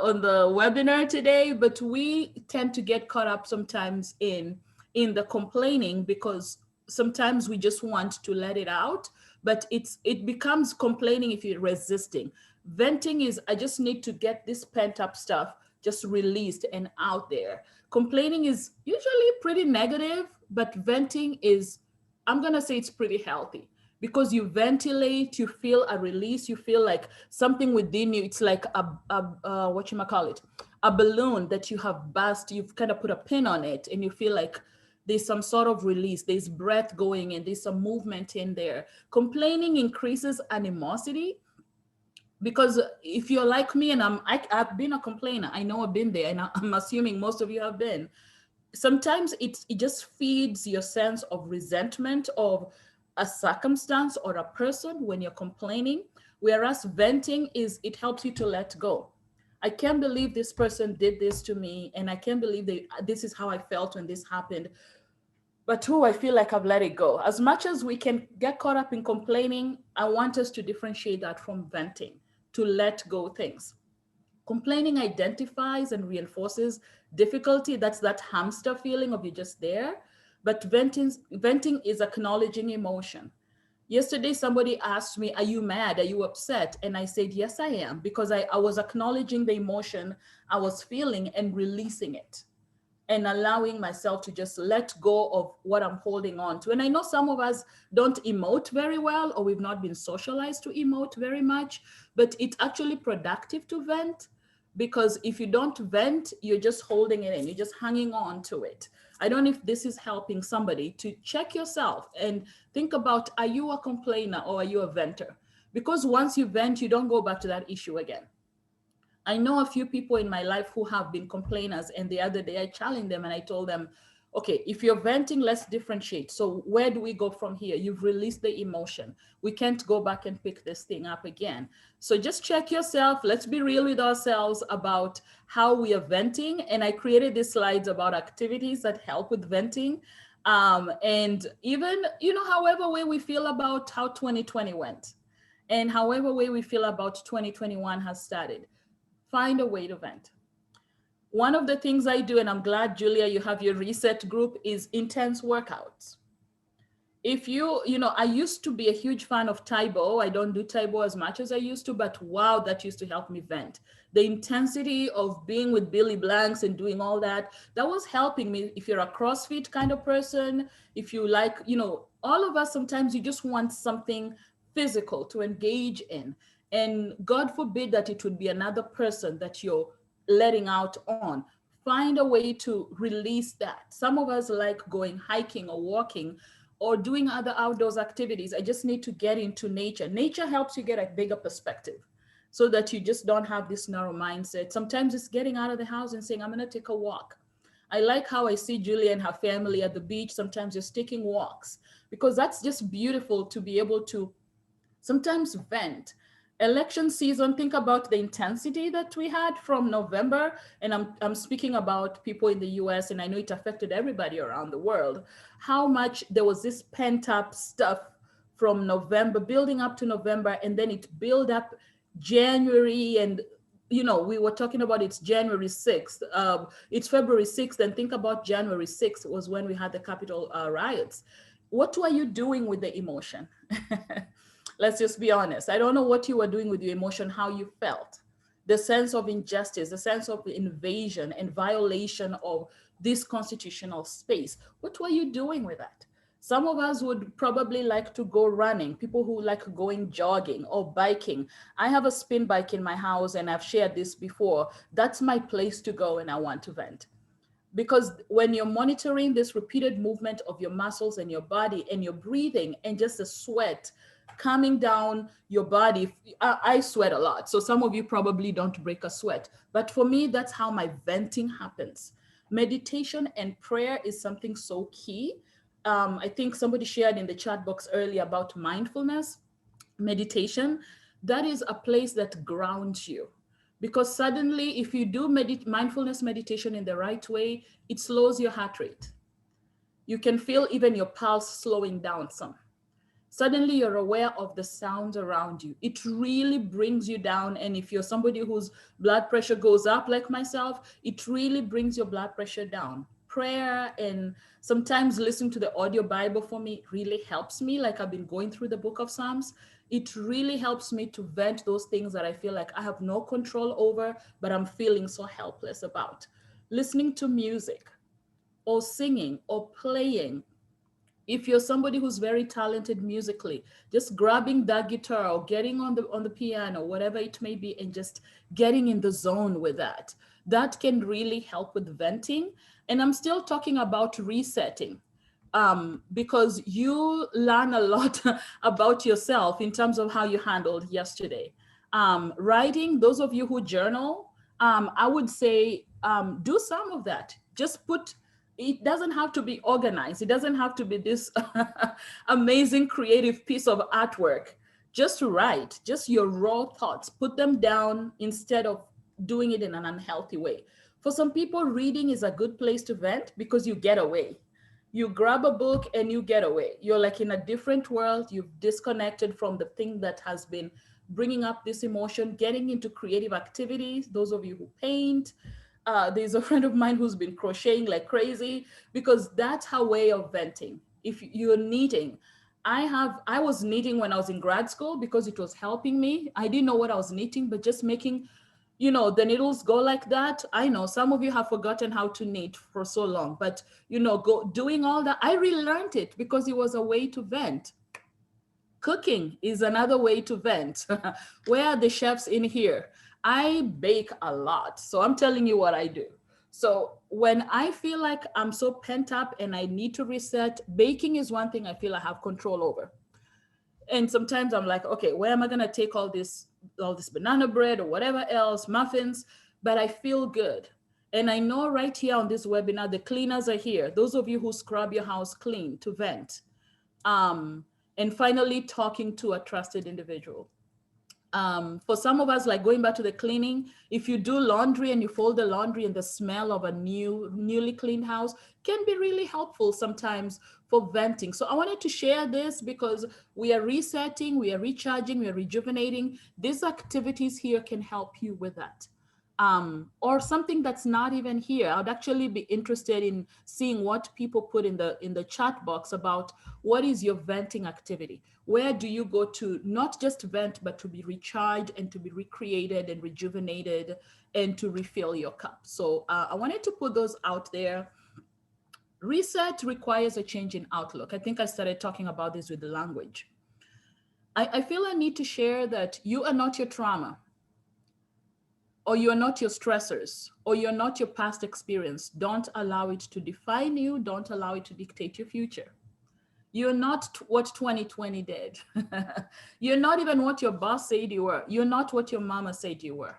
webinar today, but we tend to get caught up sometimes in the complaining, because sometimes we just want to let it out, but it becomes complaining if you're resisting. Venting is, I just need to get this pent up stuff just released and out there. Complaining is usually pretty negative, but venting is, I'm going to say it's pretty healthy, because you ventilate, you feel a release, you feel like something within you. It's like what you might call it, a balloon that you have burst, you've kind of put a pin on it, and you feel like there's some sort of release, there's breath going, and there's some movement in there. Complaining increases animosity, because if you're like me, and I've been a complainer, I know I've been there, and I'm assuming most of you have been. Sometimes it just feeds your sense of resentment of a circumstance or a person when you're complaining. Whereas venting is, it helps you to let go. I can't believe this person did this to me, and I can't believe this is how I felt when this happened. But who, I feel like I've let it go. As much as we can get caught up in complaining, I want us to differentiate that from venting, to let go things. Complaining identifies and reinforces difficulty. That's that hamster feeling of you're just there. But venting is acknowledging emotion. Yesterday, somebody asked me, are you mad? Are you upset? And I said, yes, I am, because I was acknowledging the emotion I was feeling and releasing it, and allowing myself to just let go of what I'm holding on to. And I know some of us don't emote very well, or we've not been socialized to emote very much, but it's actually productive to vent, because if you don't vent, you're just holding it in, you're just hanging on to it. I don't know if this is helping somebody to check yourself and think about, are you a complainer or are you a venter? Because once you vent, you don't go back to that issue again. I know a few people in my life who have been complainers, and the other day I challenged them and I told them, okay, if you're venting, let's differentiate. So where do we go from here? You've released the emotion. We can't go back and pick this thing up again. So just check yourself. Let's be real with ourselves about how we are venting. And I created these slides about activities that help with venting. And even, however way we feel about how 2020 went. And however way we feel about 2021 has started, find a way to vent. One of the things I do, and I'm glad, Julia, you have your reset group, is intense workouts. If I used to be a huge fan of Taibo. I don't do Taibo as much as I used to, but wow, that used to help me vent. The intensity of being with Billy Blanks and doing all that, that was helping me. If you're a CrossFit kind of person, if you like, all of us, sometimes you just want something physical to engage in. And God forbid that it would be another person that you're letting out on. Find a way to release that. Some of us like going hiking or walking or doing other outdoors activities. I just need to get into nature. Nature helps you get a bigger perspective so that you just don't have this narrow mindset. Sometimes it's getting out of the house and saying, I'm going to take a walk. I like how I see Julia and her family at the beach. Sometimes just taking walks, because that's just beautiful to be able to sometimes vent. Election season, think about the intensity that we had from November. And I'm speaking about people in the US, and I know it affected everybody around the world. How much there was this pent up stuff from November, building up to November, and then it built up January. And we were talking about it's January 6th. It's February 6th. And think about January 6th was when we had the Capitol riots. What were you doing with the emotion? Let's just be honest. I don't know what you were doing with your emotion, how you felt. The sense of injustice, the sense of invasion and violation of this constitutional space. What were you doing with that? Some of us would probably like to go running, people who like going jogging or biking. I have a spin bike in my house, and I've shared this before. That's my place to go when I want to vent. Because when you're monitoring this repeated movement of your muscles and your body and your breathing and just the sweat coming down your body, I sweat a lot. So some of you probably don't break a sweat. But for me, that's how my venting happens. Meditation and prayer is something so key. I think somebody shared in the chat box earlier about mindfulness. Meditation, that is a place that grounds you, because suddenly if you do mindfulness meditation in the right way, it slows your heart rate. You can feel even your pulse slowing down some. Suddenly you're aware of the sounds around you. It really brings you down. And if you're somebody whose blood pressure goes up like myself, it really brings your blood pressure down. Prayer and sometimes listening to the audio Bible for me really helps me. Like I've been going through the book of Psalms. It really helps me to vent those things that I feel like I have no control over, but I'm feeling so helpless about. Listening to music or singing or playing. If you're somebody who's very talented musically, just grabbing that guitar or getting on the piano, whatever it may be, and just getting in the zone with that, that can really help with venting. And I'm still talking about resetting, because you learn a lot about yourself in terms of how you handled yesterday. Writing, those of you who journal, I would say do some of that. Just put, it doesn't have to be organized. It doesn't have to be this amazing creative piece of artwork. Just write, just your raw thoughts, put them down instead of doing it in an unhealthy way. For some people, reading is a good place to vent because you get away. You grab a book and you get away. You're like in a different world. You've disconnected from the thing that has been bringing up this emotion, getting into creative activities. Those of you who paint, there's a friend of mine who's been crocheting like crazy, because that's her way of venting. If you're knitting, I was knitting when I was in grad school because it was helping me. I didn't know what I was knitting, but just making, the needles go like that. I know some of you have forgotten how to knit for so long, but go doing all that. I relearned it because it was a way to vent. Cooking is another way to vent. Where are the chefs in here? I bake a lot. So I'm telling you what I do. So when I feel like I'm so pent up and I need to reset, baking is one thing I feel I have control over. And sometimes I'm like, okay, where am I going to take all this banana bread or whatever else, muffins? But I feel good. And I know right here on this webinar, the cleaners are here. Those of you who scrub your house clean to vent. And finally, talking to a trusted individual. For some of us, like going back to the cleaning, if you do laundry and you fold the laundry and the smell of a newly cleaned house can be really helpful sometimes for venting. So I wanted to share this because we are resetting, we are recharging, we are rejuvenating. These activities here can help you with that. Or something that's not even here. I would actually be interested in seeing what people put in the chat box about what is your venting activity. Where do you go to not just vent, but to be recharged and to be recreated and rejuvenated and to refill your cup? So I wanted to put those out there. Reset requires a change in outlook. I think I started talking about this with the language. I feel I need to share that you are not your trauma, or you're not your stressors, or you're not your past experience. Don't allow it to define you. Don't allow it to dictate your future. You're not what 2020 did. You're not even what your boss said you were. You're not what your mama said you were,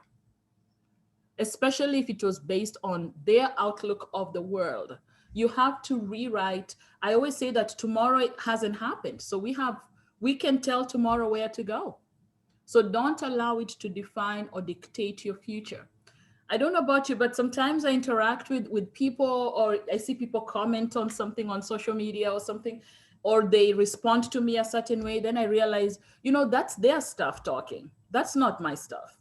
especially if it was based on their outlook of the world. You have to rewrite. I always say that tomorrow it hasn't happened. So we can tell tomorrow where to go. So don't allow it to define or dictate your future. I don't know about you, but sometimes I interact with people, or I see people comment on something on social media or something, or they respond to me a certain way. Then I realize, that's their stuff talking. That's not my stuff.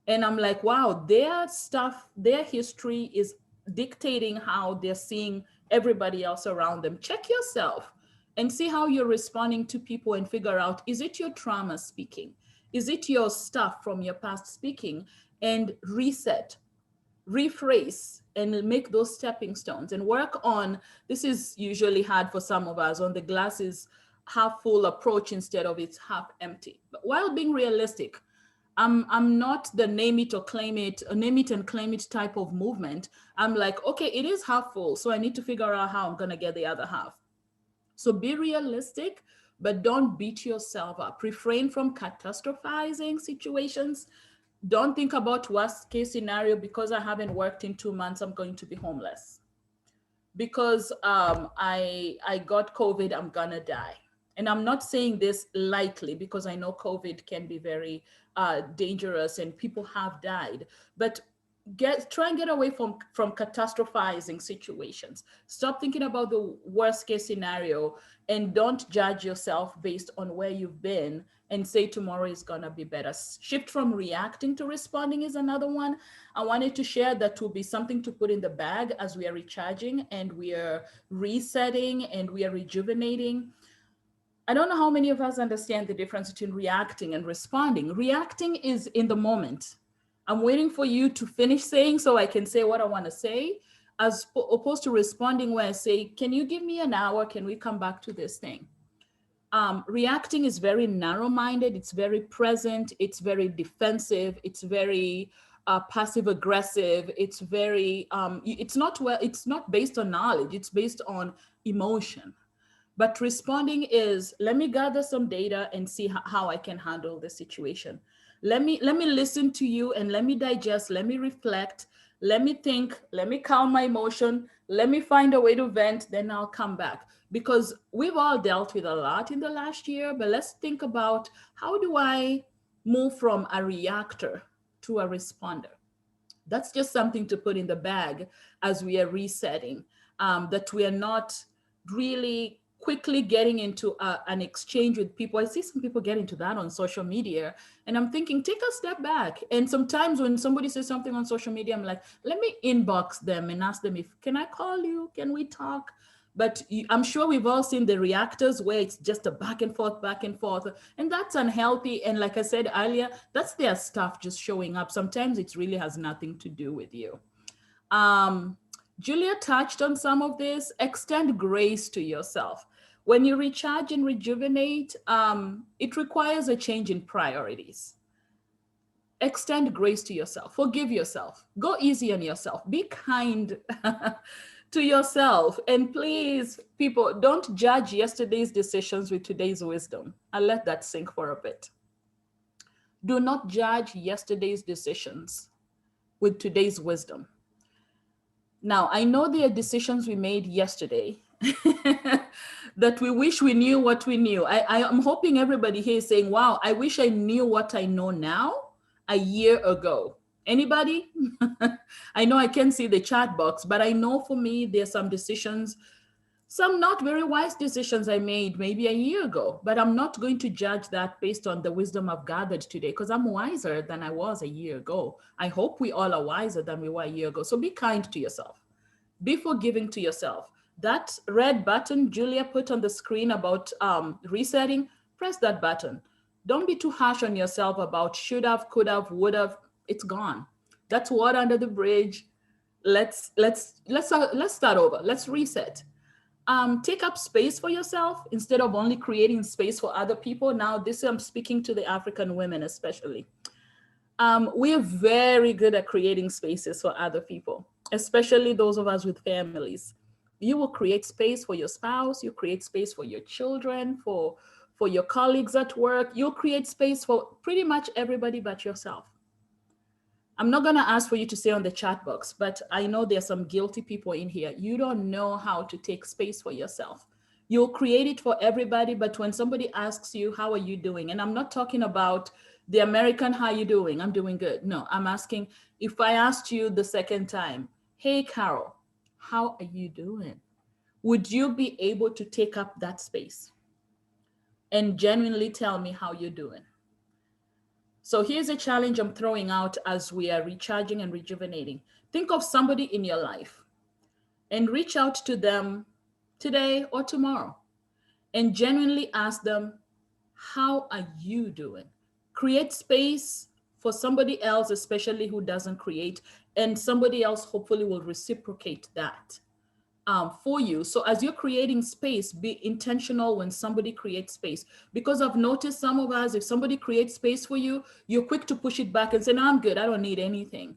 And I'm like, wow, their stuff, their history is dictating how they're seeing everybody else around them. Check yourself and see how you're responding to people and figure out, is it your trauma speaking? Is it your stuff from your past speaking? And reset, rephrase, and make those stepping stones and work on, this is usually hard for some of us, on the glasses half full approach instead of it's half empty. But while being realistic, I'm not the name it or claim it, or name it and claim it type of movement. I'm like, okay, it is half full, so I need to figure out how I'm gonna get the other half. So be realistic, but don't beat yourself up. Refrain from catastrophizing situations. Don't think about worst case scenario, because I haven't worked in 2 months, I'm going to be homeless. Because I got COVID, I'm gonna die. And I'm not saying this lightly, because I know COVID can be very dangerous and people have died. But try and get away from catastrophizing situations. Stop thinking about the worst case scenario, and don't judge yourself based on where you've been and say tomorrow is gonna be better. Shift from reacting to responding is another one. I wanted to share that will be something to put in the bag as we are recharging and we are resetting and we are rejuvenating. I don't know how many of us understand the difference between reacting and responding. Reacting is in the moment. I'm waiting for you to finish saying so I can say what I want to say, as opposed to responding where I say, can you give me an hour? Can we come back to this thing? Reacting is very narrow-minded. It's very present. It's very defensive. It's very passive aggressive. It's very, it's not based on knowledge. It's based on emotion. But responding is, let me gather some data and see how I can handle the situation. Let me listen to you and let me digest, let me reflect, let me think, let me calm my emotion, let me find a way to vent, then I'll come back. Because we've all dealt with a lot in the last year, but let's think about, how do I move from a reactor to a responder? That's just something to put in the bag as we are resetting, that we are not really quickly getting into an exchange with people. I see some people get into that on social media, and I'm thinking, take a step back. And sometimes when somebody says something on social media, I'm like, let me inbox them and ask them, if can I call you? Can we talk? But I'm sure we've all seen the reactors where it's just a back and forth, and that's unhealthy. And like I said earlier, that's their stuff just showing up. Sometimes it really has nothing to do with you. Julia touched on some of this. Extend grace to yourself. When you recharge and rejuvenate, it requires a change in priorities. Extend grace to yourself. Forgive yourself. Go easy on yourself. Be kind to yourself. And please, people, don't judge yesterday's decisions with today's wisdom. I'll let that sink for a bit. Do not judge yesterday's decisions with today's wisdom. Now, I know there are decisions we made yesterday that we wish we knew what we knew. I am hoping everybody here is saying, wow, I wish I knew what I know now a year ago. Anybody? I know I can see the chat box, but I know for me, there's some decisions, some not very wise decisions I made maybe a year ago, but I'm not going to judge that based on the wisdom I've gathered today because I'm wiser than I was a year ago. I hope we all are wiser than we were a year ago. So be kind to yourself. Be forgiving to yourself. That red button Julia put on the screen about resetting, press that button. Don't be too harsh on yourself about should have, could have, would have. It's gone. That's water under the bridge. Let's start over. Let's reset. Take up space for yourself instead of only creating space for other people. Now, this I'm speaking to the African women especially. We are very good at creating spaces for other people, especially those of us with families. You will create space for your spouse, you create space for your children, for your colleagues at work. You'll create space for pretty much everybody but yourself. I'm not going to ask for you to say on the chat box, but I know there's some guilty people in here. You don't know how to take space for yourself. You'll create it for everybody, but when somebody asks you, how are you doing? And I'm not talking about the American, how you doing? I'm doing good. No, I'm asking, if I asked you the second time, hey, Carol, how are you doing? Would you be able to take up that space and genuinely tell me how you're doing? So here's a challenge I'm throwing out as we are recharging and rejuvenating. Think of somebody in your life and reach out to them today or tomorrow and genuinely ask them, how are you doing? Create space for somebody else, especially who doesn't create, and somebody else hopefully will reciprocate that for you. So as you're creating space, be intentional when somebody creates space. Because I've noticed some of us, if somebody creates space for you, you're quick to push it back and say, no, I'm good. I don't need anything.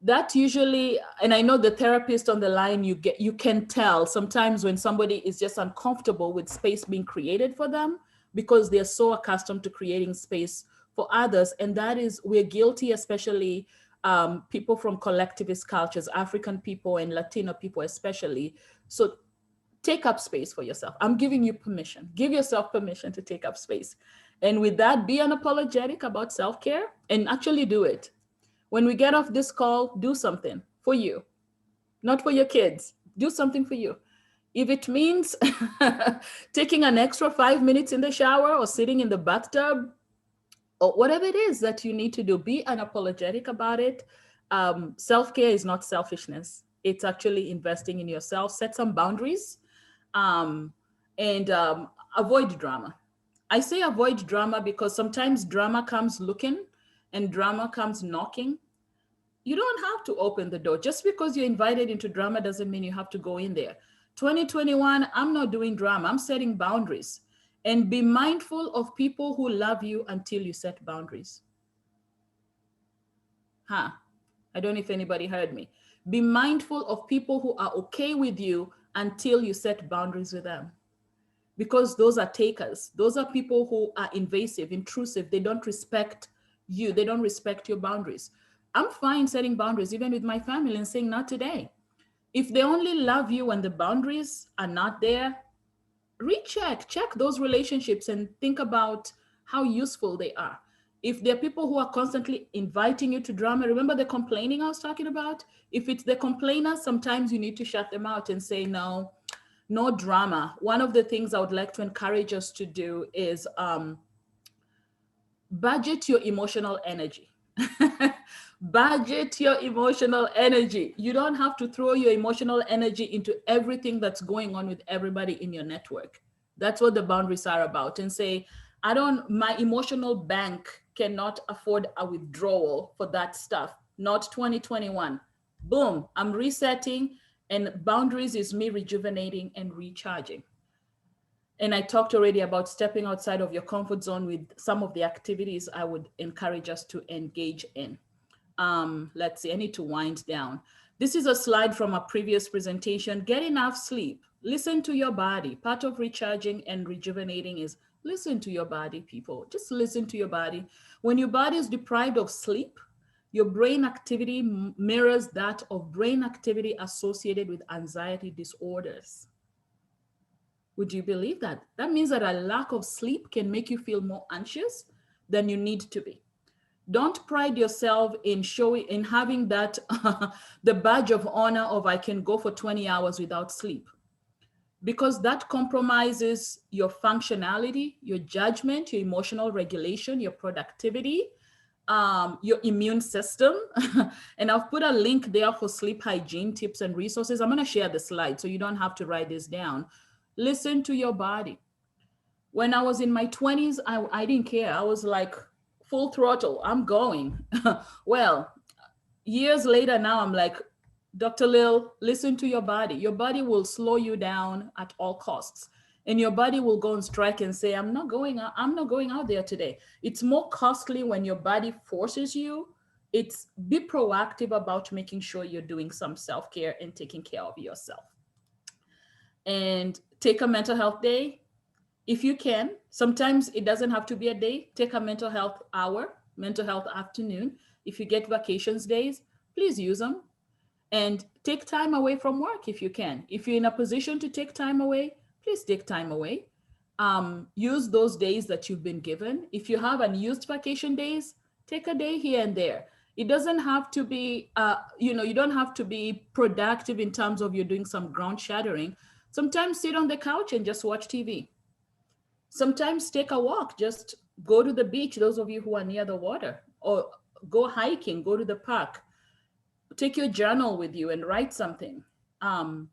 That usually, and I know the therapist on the line, you can tell sometimes when somebody is just uncomfortable with space being created for them because they're so accustomed to creating space for others. And that is, we're guilty, especially people from collectivist cultures, African people and Latino people especially. So take up space for yourself. I'm giving you permission. Give yourself permission to take up space. And with that, be unapologetic about self-care and actually do it. When we get off this call, do something for you, not for your kids. Do something for you. If it means taking an extra 5 minutes in the shower or sitting in the bathtub or whatever it is that you need to do, be unapologetic about it. Self-care is not selfishness. It's actually investing in yourself. Set some boundaries and avoid drama. I say avoid drama because sometimes drama comes looking and drama comes knocking. You don't have to open the door. Just because you're invited into drama doesn't mean you have to go in there. 2021, I'm not doing drama. I'm setting boundaries. And be mindful of people who love you until you set boundaries. Huh? I don't know if anybody heard me. Be mindful of people who are okay with you until you set boundaries with them. Because those are takers. Those are people who are invasive, intrusive. They don't respect you. They don't respect your boundaries. I'm fine setting boundaries, even with my family, and saying, not today. If they only love you when the boundaries are not there, check those relationships and think about how useful they are. If there are people who are constantly inviting you to drama, remember the complaining I was talking about? If it's the complainers, sometimes you need to shut them out and say, no, no drama. One of the things I would like to encourage us to do is budget your emotional energy. Budget your emotional energy. You don't have to throw your emotional energy into everything that's going on with everybody in your network. That's what the boundaries are about. And say, my emotional bank cannot afford a withdrawal for that stuff. Not 2021. Boom, I'm resetting, and boundaries is me rejuvenating and recharging. And I talked already about stepping outside of your comfort zone with some of the activities I would encourage us to engage in. Let's see, I need to wind down. This is a slide from a previous presentation. Get enough sleep. Listen to your body. Part of recharging and rejuvenating is listen to your body, people. Just listen to your body. When your body is deprived of sleep, your brain activity mirrors that of brain activity associated with anxiety disorders. Would you believe that? That means that a lack of sleep can make you feel more anxious than you need to be. Don't pride yourself in showing in having that the badge of honor of I can go for 20 hours without sleep, because that compromises your functionality, your judgment, your emotional regulation, your productivity, your immune system. And I've put a link there for sleep hygiene tips and resources. I'm going to share the slide so you don't have to write this down. Listen to your body. When I was in my 20s, I didn't care. I was like full throttle. I'm going. Well, years later now, I'm like, Dr. Lil, listen to your body. Your body will slow you down at all costs. And your body will go on strike and say, I'm not going out there today. It's more costly when your body forces you. It's be proactive about making sure you're doing some self-care and taking care of yourself. And take a mental health day if you can. Sometimes it doesn't have to be a day. Take a mental health hour, mental health afternoon. If you get vacations days, please use them. And take time away from work if you can. If you're in a position to take time away, please take time away. Use those days that you've been given. If you have unused vacation days, take a day here and there. It doesn't have to be, you don't have to be productive in terms of you're doing some ground shattering. Sometimes sit on the couch and just watch TV. Sometimes take a walk, just go to the beach, those of you who are near the water, or go hiking, go to the park. Take your journal with you and write something. Um,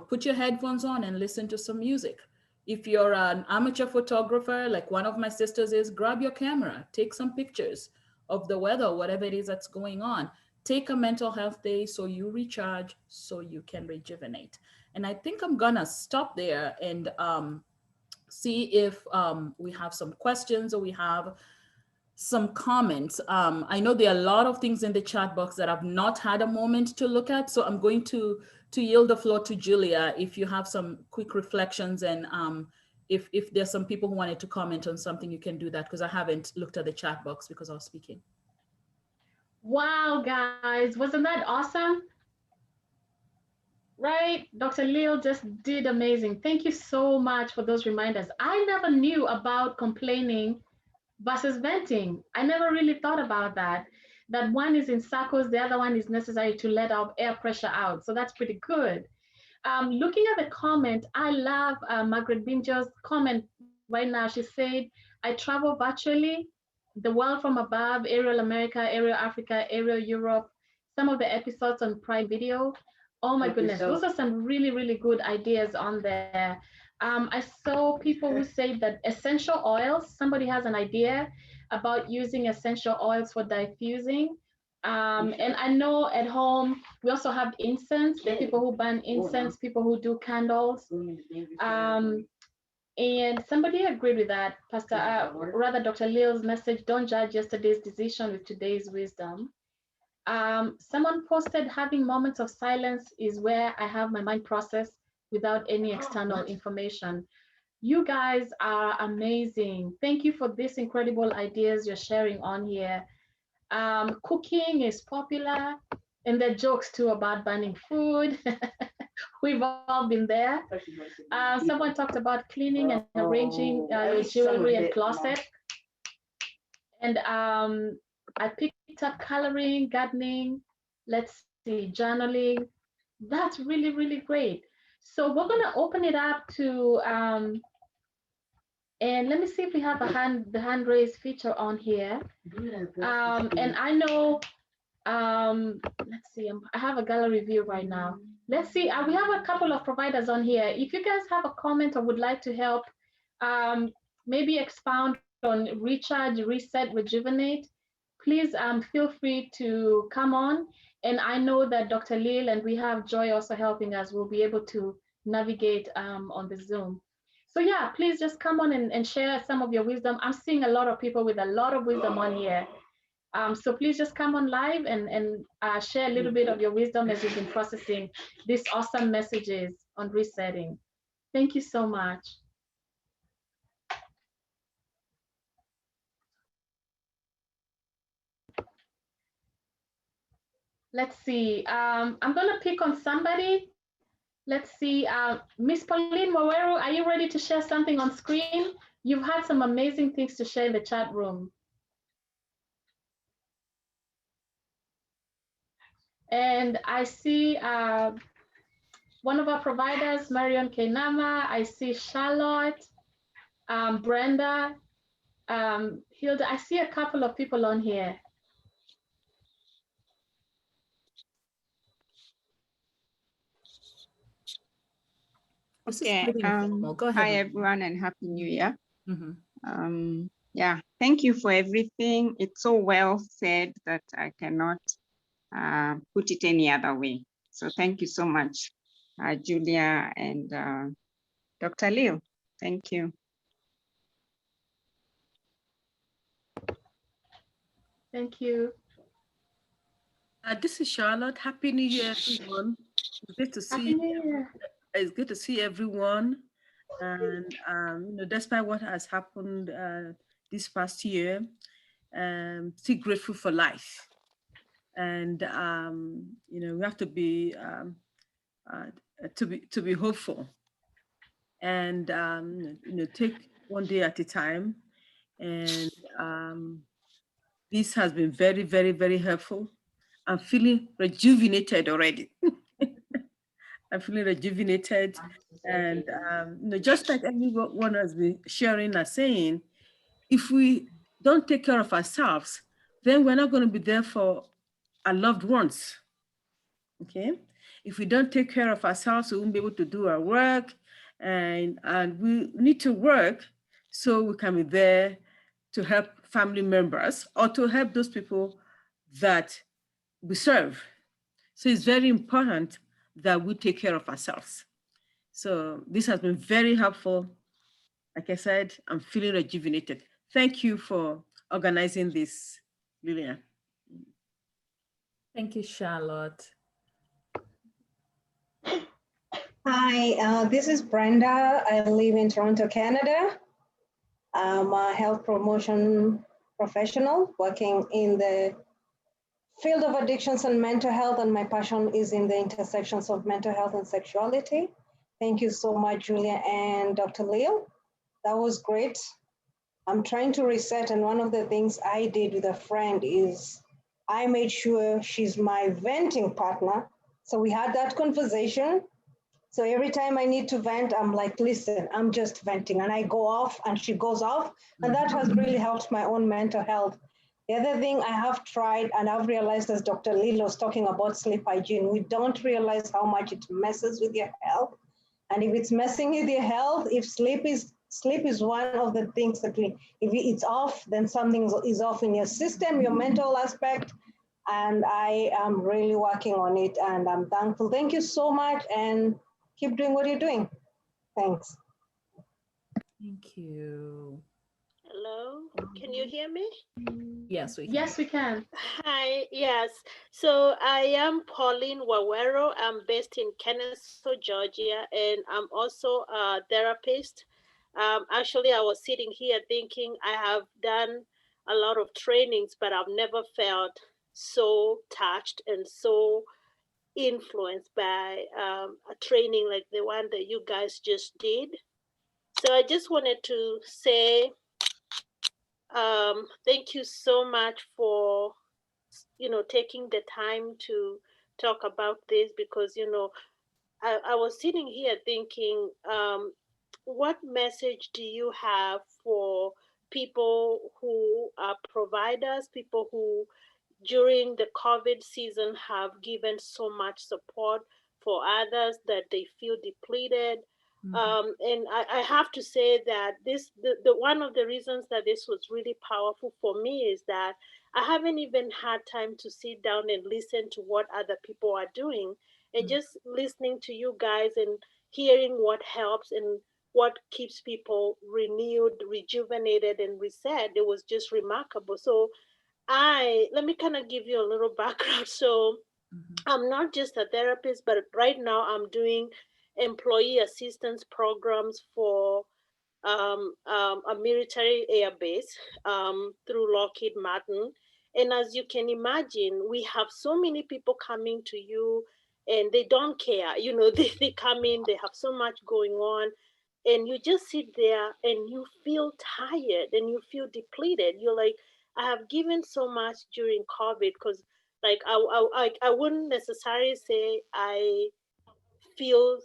Put your headphones on and listen to some music. If you're an amateur photographer, like one of my sisters is, grab your camera, take some pictures of the weather, whatever it is that's going on. Take a mental health day so you recharge, so you can rejuvenate. And I think I'm gonna stop there and see if we have some questions or we have some comments. I know there are a lot of things in the chat box that I've not had a moment to look at, so I'm going to yield the floor to Julia if you have some quick reflections, and if there's some people who wanted to comment on something, you can do that, because I haven't looked at the chat box because I was speaking. Wow, guys, wasn't that awesome? Right? Dr. Leo just did amazing. Thank you so much for those reminders. I never knew about complaining versus venting. I never really thought about that. That one is in circles, the other one is necessary to let our air pressure out. So that's pretty good. Looking at the comment, I love Margaret Binjo's comment right now. She said, I travel virtually, the world from above, aerial America, aerial Africa, aerial Europe, some of the episodes on Prime Video. Oh my goodness, those are some really, really good ideas on there. I saw people who say that essential oils, somebody has an idea about using essential oils for diffusing. And I know at home, we also have incense. There are people who burn incense, people who do candles. And somebody agreed with that, Pastor, rather Dr. Leo's message, don't judge yesterday's decision with today's wisdom. Someone posted, having moments of silence is where I have my mind process without any external information. You guys are amazing. Thank you for these incredible ideas you're sharing on here. Cooking is popular, and there are jokes too about burning food. We've all been there. Someone talked about cleaning and arranging your jewelry and closet. And I picked up coloring, gardening, let's see, journaling. That's really, really great. So we're going to open it up to, and let me see if we have the hand raise feature on here. And I know, let's see, I have a gallery view right now. Let's see, we have a couple of providers on here. If you guys have a comment or would like to help, maybe expound on recharge, reset, rejuvenate, please feel free to come on. And I know that Dr. Lil and we have Joy also helping us. We'll be able to navigate on the Zoom. So yeah, please just come on and share some of your wisdom. I'm seeing a lot of people with a lot of wisdom on here. So please just come on live and share a little bit of your wisdom as you've been processing these awesome messages on resetting. Thank you so much. Let's see. I'm going to pick on somebody. Let's see. Miss Pauline Wawero, are you ready to share something on screen? You've had some amazing things to share in the chat room. And I see one of our providers, Marion Kenama. I see Charlotte, Brenda, Hilda. I see a couple of people on here. Okay. Go ahead. Hi, everyone, and Happy New Year. Mm-hmm. Yeah, thank you for everything. It's so well said that I cannot put it any other way. So thank you so much, Julia and Dr. Leo. Thank you. Thank you. This is Charlotte. Happy New Year, everyone. It's good to see. Happy New Year. It's good to see everyone. And you know, despite what has happened this past year, still grateful for life. And you know, we have to be hopeful, and you know, take one day at a time. And this has been very, very, very helpful. I'm feeling rejuvenated already. I'm feeling rejuvenated. And you know, just like everyone has been sharing and saying, if we don't take care of ourselves, then we're not going to be there for our loved ones. Okay? If we don't take care of ourselves, we won't be able to do our work. And we need to work so we can be there to help family members or to help those people that we serve. So it's very important that we take care of ourselves. So this has been very helpful. Like I said, I'm feeling rejuvenated. Thank you for organizing this, Lillian. Thank you, Charlotte. Hi, this is Brenda. I live in Toronto, Canada. I'm a health promotion professional working in the field of addictions and mental health, and my passion is in the intersections of mental health and sexuality. Thank you so much, Julia and Dr. Leo. That was great. I'm trying to reset, and one of the things I did with a friend is I made sure she's my venting partner. So we had that conversation. So every time I need to vent, I'm like, listen, I'm just venting. And I go off and she goes off. And that has really helped my own mental health. The other thing I have tried and I've realized, as Dr. Lilo was talking about sleep hygiene, we don't realize how much it messes with your health. And if it's messing with your health, if sleep is one of the things that if it's off, then something is off in your system, your mental aspect. And I am really working on it and I'm thankful. Thank you so much. And keep doing what you're doing. Thanks. Thank you. Hello, can you hear me? Yes, we can. Yes, we can. Hi, yes. So I am Pauline Wawero. I'm based in Kennesaw, Georgia, and I'm also a therapist. Actually, I was sitting here thinking I have done a lot of trainings, but I've never felt so touched and so influenced by a training like the one that you guys just did. So I just wanted to say thank you so much for taking the time to talk about this, because I was sitting here thinking, what message do you have for people who are providers, people who during the COVID season have given so much support for others that they feel depleted. And I have to say that the one of the reasons that this was really powerful for me is that I haven't even had time to sit down and listen to what other people are doing, and just listening to you guys and hearing what helps and what keeps people renewed, rejuvenated, and reset. It was just remarkable. So let me kind of give you a little background. So I'm not just a therapist, but right now I'm doing employee assistance programs for a military air base through Lockheed Martin. And as you can imagine, we have so many people coming to you and they don't care. You know, they come in, they have so much going on, and you just sit there and you feel tired and you feel depleted. You're like, I have given so much during COVID, because like I wouldn't necessarily say I feel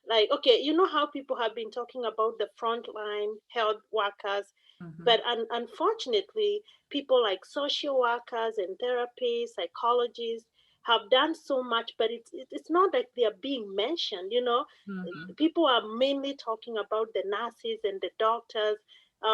like, okay, you know how people have been talking about the frontline health workers, Mhm. but unfortunately, people like social workers and therapists, psychologists have done so much, but it's not like they are being mentioned. You know, Mhm. people are mainly talking about the nurses and the doctors,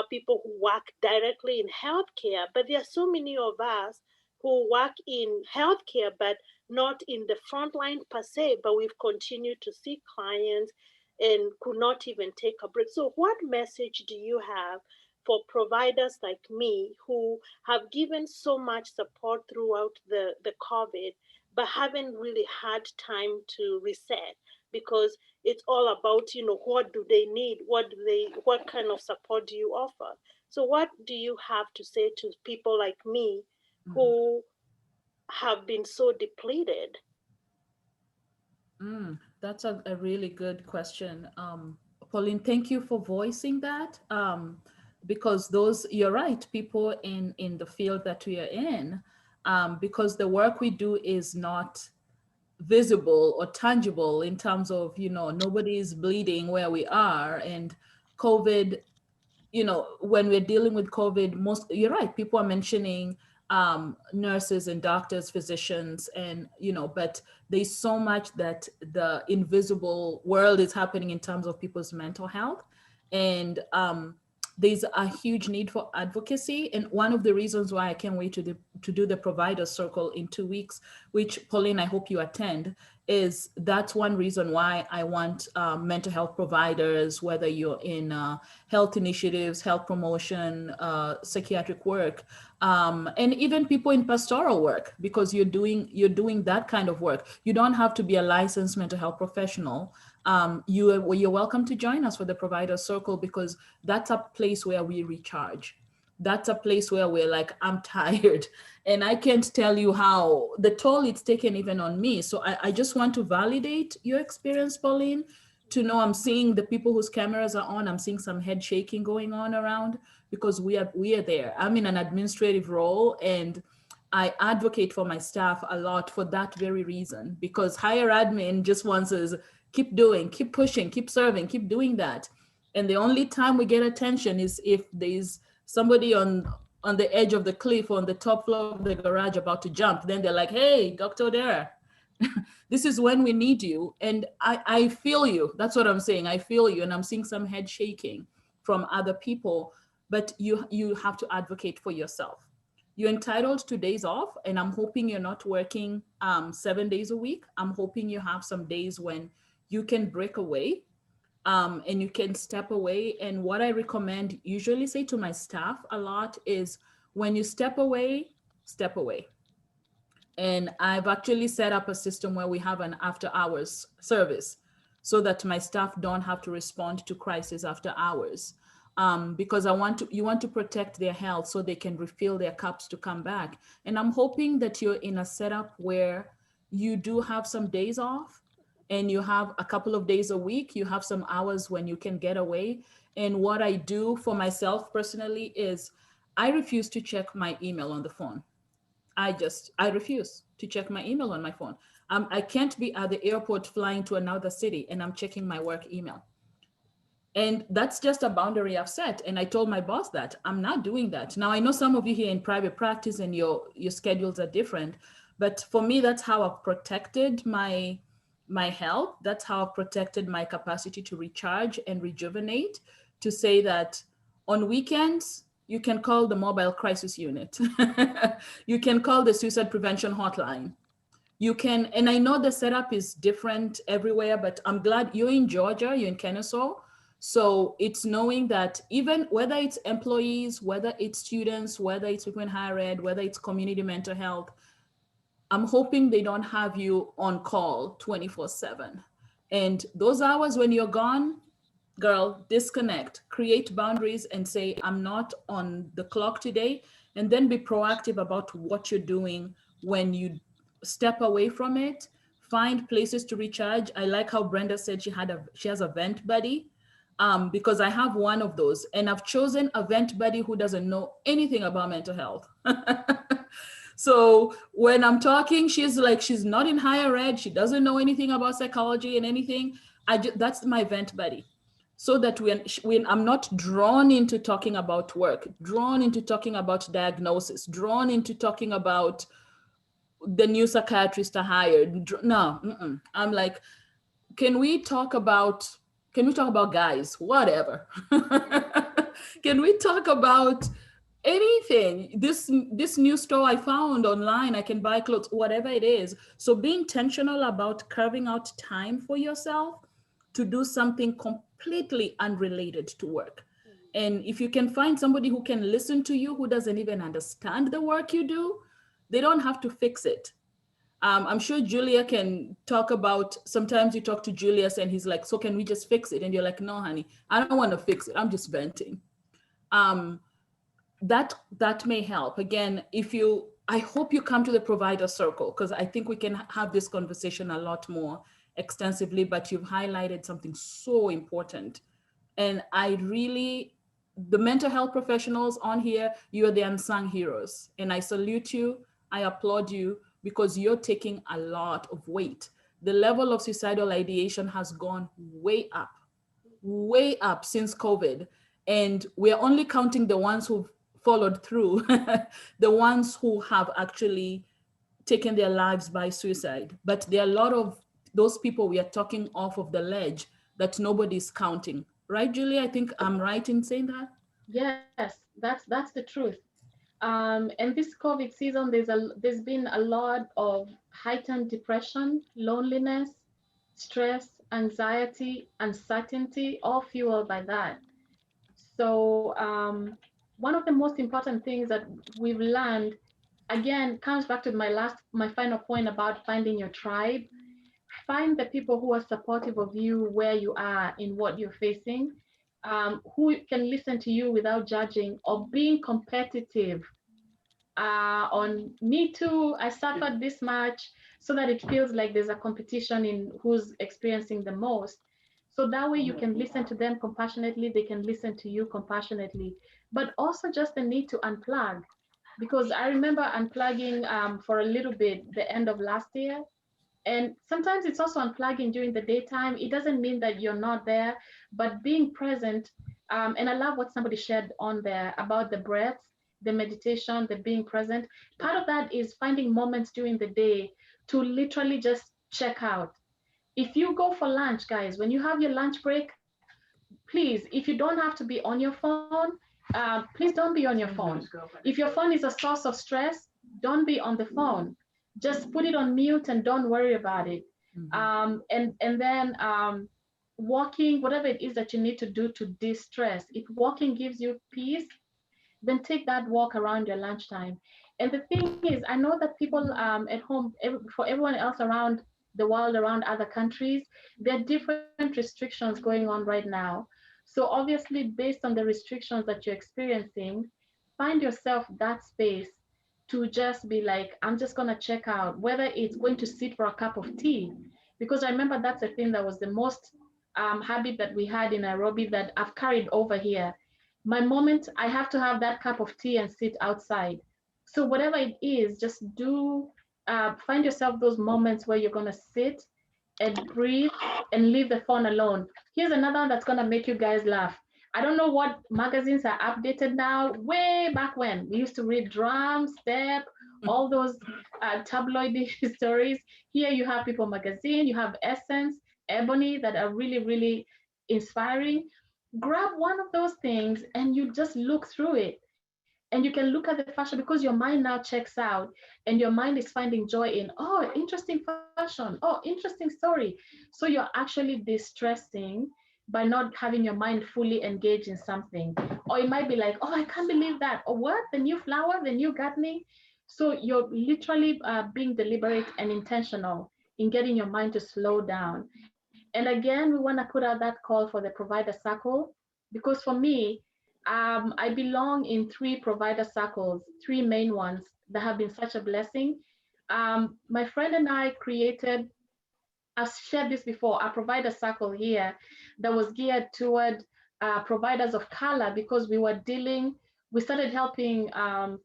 people who work directly in healthcare. But there are so many of us who work in healthcare, but not in the front line per se, but we've continued to see clients and could not even take a break. So, what message do you have for providers like me who have given so much support throughout the COVID, but haven't really had time to reset? Because it's all about, you know, what do they need, what kind of support do you offer? So what do you have to say to people like me Mhm. who have been so depleted? That's a really good question. Pauline, thank you for voicing that. Because those, you're right, people in the field that we are in, because the work we do is not visible or tangible in terms of, you know, nobody is bleeding where we are. And COVID, you know, when we're dealing with COVID, most, you're right, people are mentioning nurses and doctors, physicians, and, you know, but there's so much that the invisible world is happening in terms of people's mental health. And there's a huge need for advocacy. And one of the reasons why I can't wait to do the provider circle in 2 weeks, which Pauline, I hope you attend, is that's one reason why I want mental health providers, whether you're in health initiatives, health promotion, psychiatric work, and even people in pastoral work, because you're doing that kind of work. You don't have to be a licensed mental health professional. You're welcome to join us for the provider circle, because that's a place where we recharge. That's a place where we're like, I'm tired. And I can't tell you how the toll it's taken even on me. So I just want to validate your experience, Pauline, to know I'm seeing the people whose cameras are on. I'm seeing some head shaking going on around, because we are there. I'm in an administrative role, and I advocate for my staff a lot for that very reason, because higher admin just wants us keep doing, keep pushing, keep serving, keep doing that. And the only time we get attention is if there's somebody on the edge of the cliff or on the top floor of the garage about to jump. Then they're like, hey, Dr. Dara, this is when we need you. And I feel you. That's what I'm saying. I feel you. And I'm seeing some head shaking from other people. But you have to advocate for yourself. You're entitled to days off. And I'm hoping you're not working 7 days a week. I'm hoping you have some days when you can break away, and you can step away. And what I recommend, usually say to my staff a lot, is when you step away, step away. And I've actually set up a system where we have an after hours service, so that my staff don't have to respond to crisis after hours. Because you want to protect their health so they can refill their cups to come back. And I'm hoping that you're in a setup where you do have some days off, and you have a couple of days a week, you have some hours when you can get away. And what I do for myself personally is I refuse to check my email on the phone. I refuse to check my email on my phone. I can't be at the airport flying to another city and I'm checking my work email. And that's just a boundary I've set. And I told my boss that I'm not doing that. Now I know some of you here in private practice and your schedules are different, but for me, that's how I've protected my health. That's how I've protected my capacity to recharge and rejuvenate, to say that on weekends, you can call the mobile crisis unit. You can call the suicide prevention hotline. You can, and I know the setup is different everywhere, but I'm glad you're in Georgia, you're in Kennesaw. So it's knowing that even whether it's employees, whether it's students, whether it's people in higher ed, whether it's community mental health, I'm hoping they don't have you on call 24/7. And those hours when you're gone, girl, disconnect, create boundaries and say, I'm not on the clock today. And then be proactive about what you're doing when you step away from it. find places to recharge. I like how Brenda said she has a vent buddy, because I have one of those, and I've chosen a vent buddy who doesn't know anything about mental health. So when I'm talking, she's not in higher ed. She doesn't know anything about psychology and anything. That's my vent buddy. So that when I'm not drawn into talking about work, drawn into talking about diagnosis, drawn into talking about the new psychiatrist I hired. No, I'm like, can we talk about guys? Whatever. Can we talk about anything? This new store I found online, I can buy clothes, whatever it is. So be intentional about carving out time for yourself to do something completely unrelated to work. And if you can find somebody who can listen to you, who doesn't even understand the work you do, they don't have to fix it. I'm sure Julia can talk about, sometimes you talk to Julius and he's like, so can we just fix it? And you're like, no, honey, I don't want to fix it. I'm just venting. That may help. Again, I hope you come to the provider circle, because I think we can have this conversation a lot more extensively, but you've highlighted something so important. And the mental health professionals on here, you're the unsung heroes. And I salute you, I applaud you, because you're taking a lot of weight. The level of suicidal ideation has gone way up since COVID. And we're only counting the ones who've followed through, the ones who have actually taken their lives by suicide. But there are a lot of those people we are talking off of the ledge that nobody's counting. Right, Julie? I think I'm right in saying that? Yes, that's the truth. And this COVID season, there's been a lot of heightened depression, loneliness, stress, anxiety, uncertainty, all fueled by that. So one of the most important things that we've learned, again, comes back to my final point about finding your tribe. Find the people who are supportive of you where you are in what you're facing, who can listen to you without judging or being competitive on me too, I suffered this much, so that it feels like there's a competition in who's experiencing the most. So that way you can listen to them compassionately, they can listen to you compassionately, but also just the need to unplug. Because I remember unplugging for a little bit the end of last year. And sometimes it's also unplugging during the daytime. It doesn't mean that you're not there, but being present. And I love what somebody shared on there about the breaths, the meditation, the being present. Part of that is finding moments during the day to literally just check out. If you go for lunch, guys, when you have your lunch break, please, if you don't have to be on your phone, please don't be on your phone. If your phone is a source of stress, don't be on the phone. Just put it on mute and don't worry about it. And then walking, whatever it is that you need to do to de-stress. If walking gives you peace, then take that walk around your lunchtime. And the thing is, I know that people at home, for everyone else around the world, around other countries, there are different restrictions going on right now. So obviously, based on the restrictions that you're experiencing, find yourself that space to just be like, I'm just gonna check out, whether it's going to sit for a cup of tea. Because I remember that's the thing that was the most habit that we had in Nairobi that I've carried over here. My moment, I have to have that cup of tea and sit outside. So whatever it is, just find yourself those moments where you're gonna sit and breathe and leave the phone alone. Here's another one that's gonna make you guys laugh. I don't know what magazines are updated now. Way back when we used to read Drum, Step, all those tabloid stories. Here you have People Magazine, you have Essence, Ebony that are really, really inspiring. Grab one of those things and you just look through it. And you can look at the fashion because your mind now checks out and your mind is finding joy in, oh, interesting fashion, oh, interesting story. So you're actually distressing by not having your mind fully engaged in something. Or it might be like, oh, I can't believe that. Or what? The new flower, the new gardening. So you're literally being deliberate and intentional in getting your mind to slow down. And again, we want to put out that call for the provider circle, because for me, I belong in 3 provider circles, 3 main ones that have been such a blessing. My friend and I created I've shared this before, a provider circle here that was geared toward providers of color, because we started helping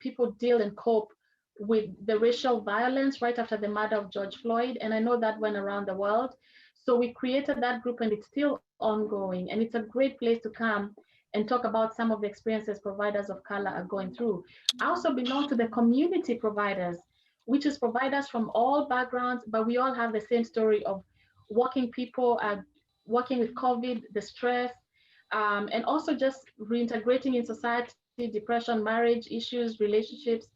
people deal and cope with the racial violence right after the murder of George Floyd. And I know that went around the world. So we created that group, and it's still ongoing. And it's a great place to come and talk about some of the experiences providers of color are going through. I also belong to the community providers, which is providers from all backgrounds, but we all have the same story of working people, working with COVID, the stress, and also just reintegrating in society, depression, marriage issues, relationships,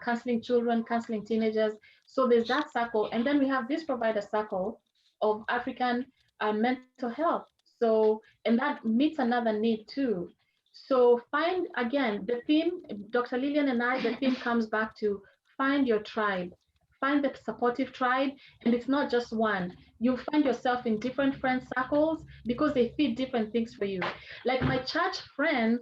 counseling children, counseling teenagers. So there's that circle. And then we have this provider circle of African mental health. So, and that meets another need too. So find, again, the theme, Dr. Lillian and I, the theme comes back to find your tribe, find the supportive tribe, and it's not just one. You'll find yourself in different friend circles because they fit different things for you. Like my church friends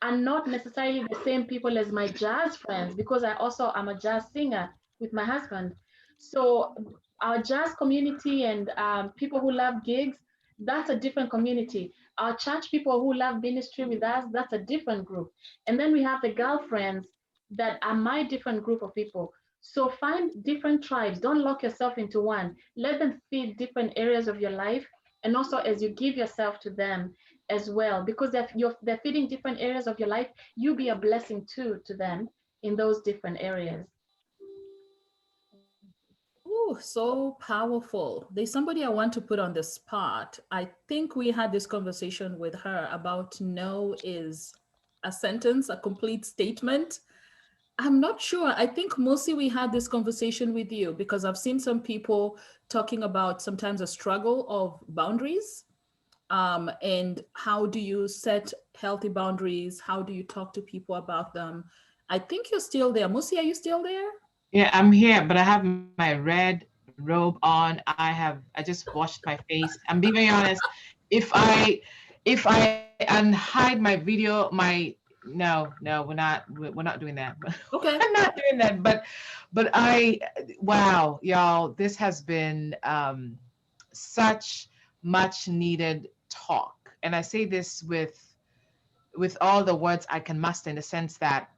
are not necessarily the same people as my jazz friends, because I also am a jazz singer with my husband. So our jazz community and people who love gigs, that's a different community. Our church people who love ministry with us, that's a different group. And then we have the girlfriends that are my different group of people. So find different tribes. Don't lock yourself into one. Let them feed different areas of your life. And also, as you give yourself to them as well, because they're feeding different areas of your life, you be a blessing too to them in those different areas. Ooh, so powerful. There's somebody I want to put on the spot. I think we had this conversation with her about no is a sentence, a complete statement. I'm not sure. I think mostly we had this conversation with you because I've seen some people talking about sometimes a struggle of boundaries. And how do you set healthy boundaries? How do you talk to people about them? I think you're still there. Musi, are you still there? Yeah, I'm here, but I have my red robe on. I just washed my face. I'm being very honest. If I unhide my video, no, we're not doing that. Okay. I'm not doing that. But wow, y'all, this has been such much needed talk. And I say this with all the words I can muster, in the sense that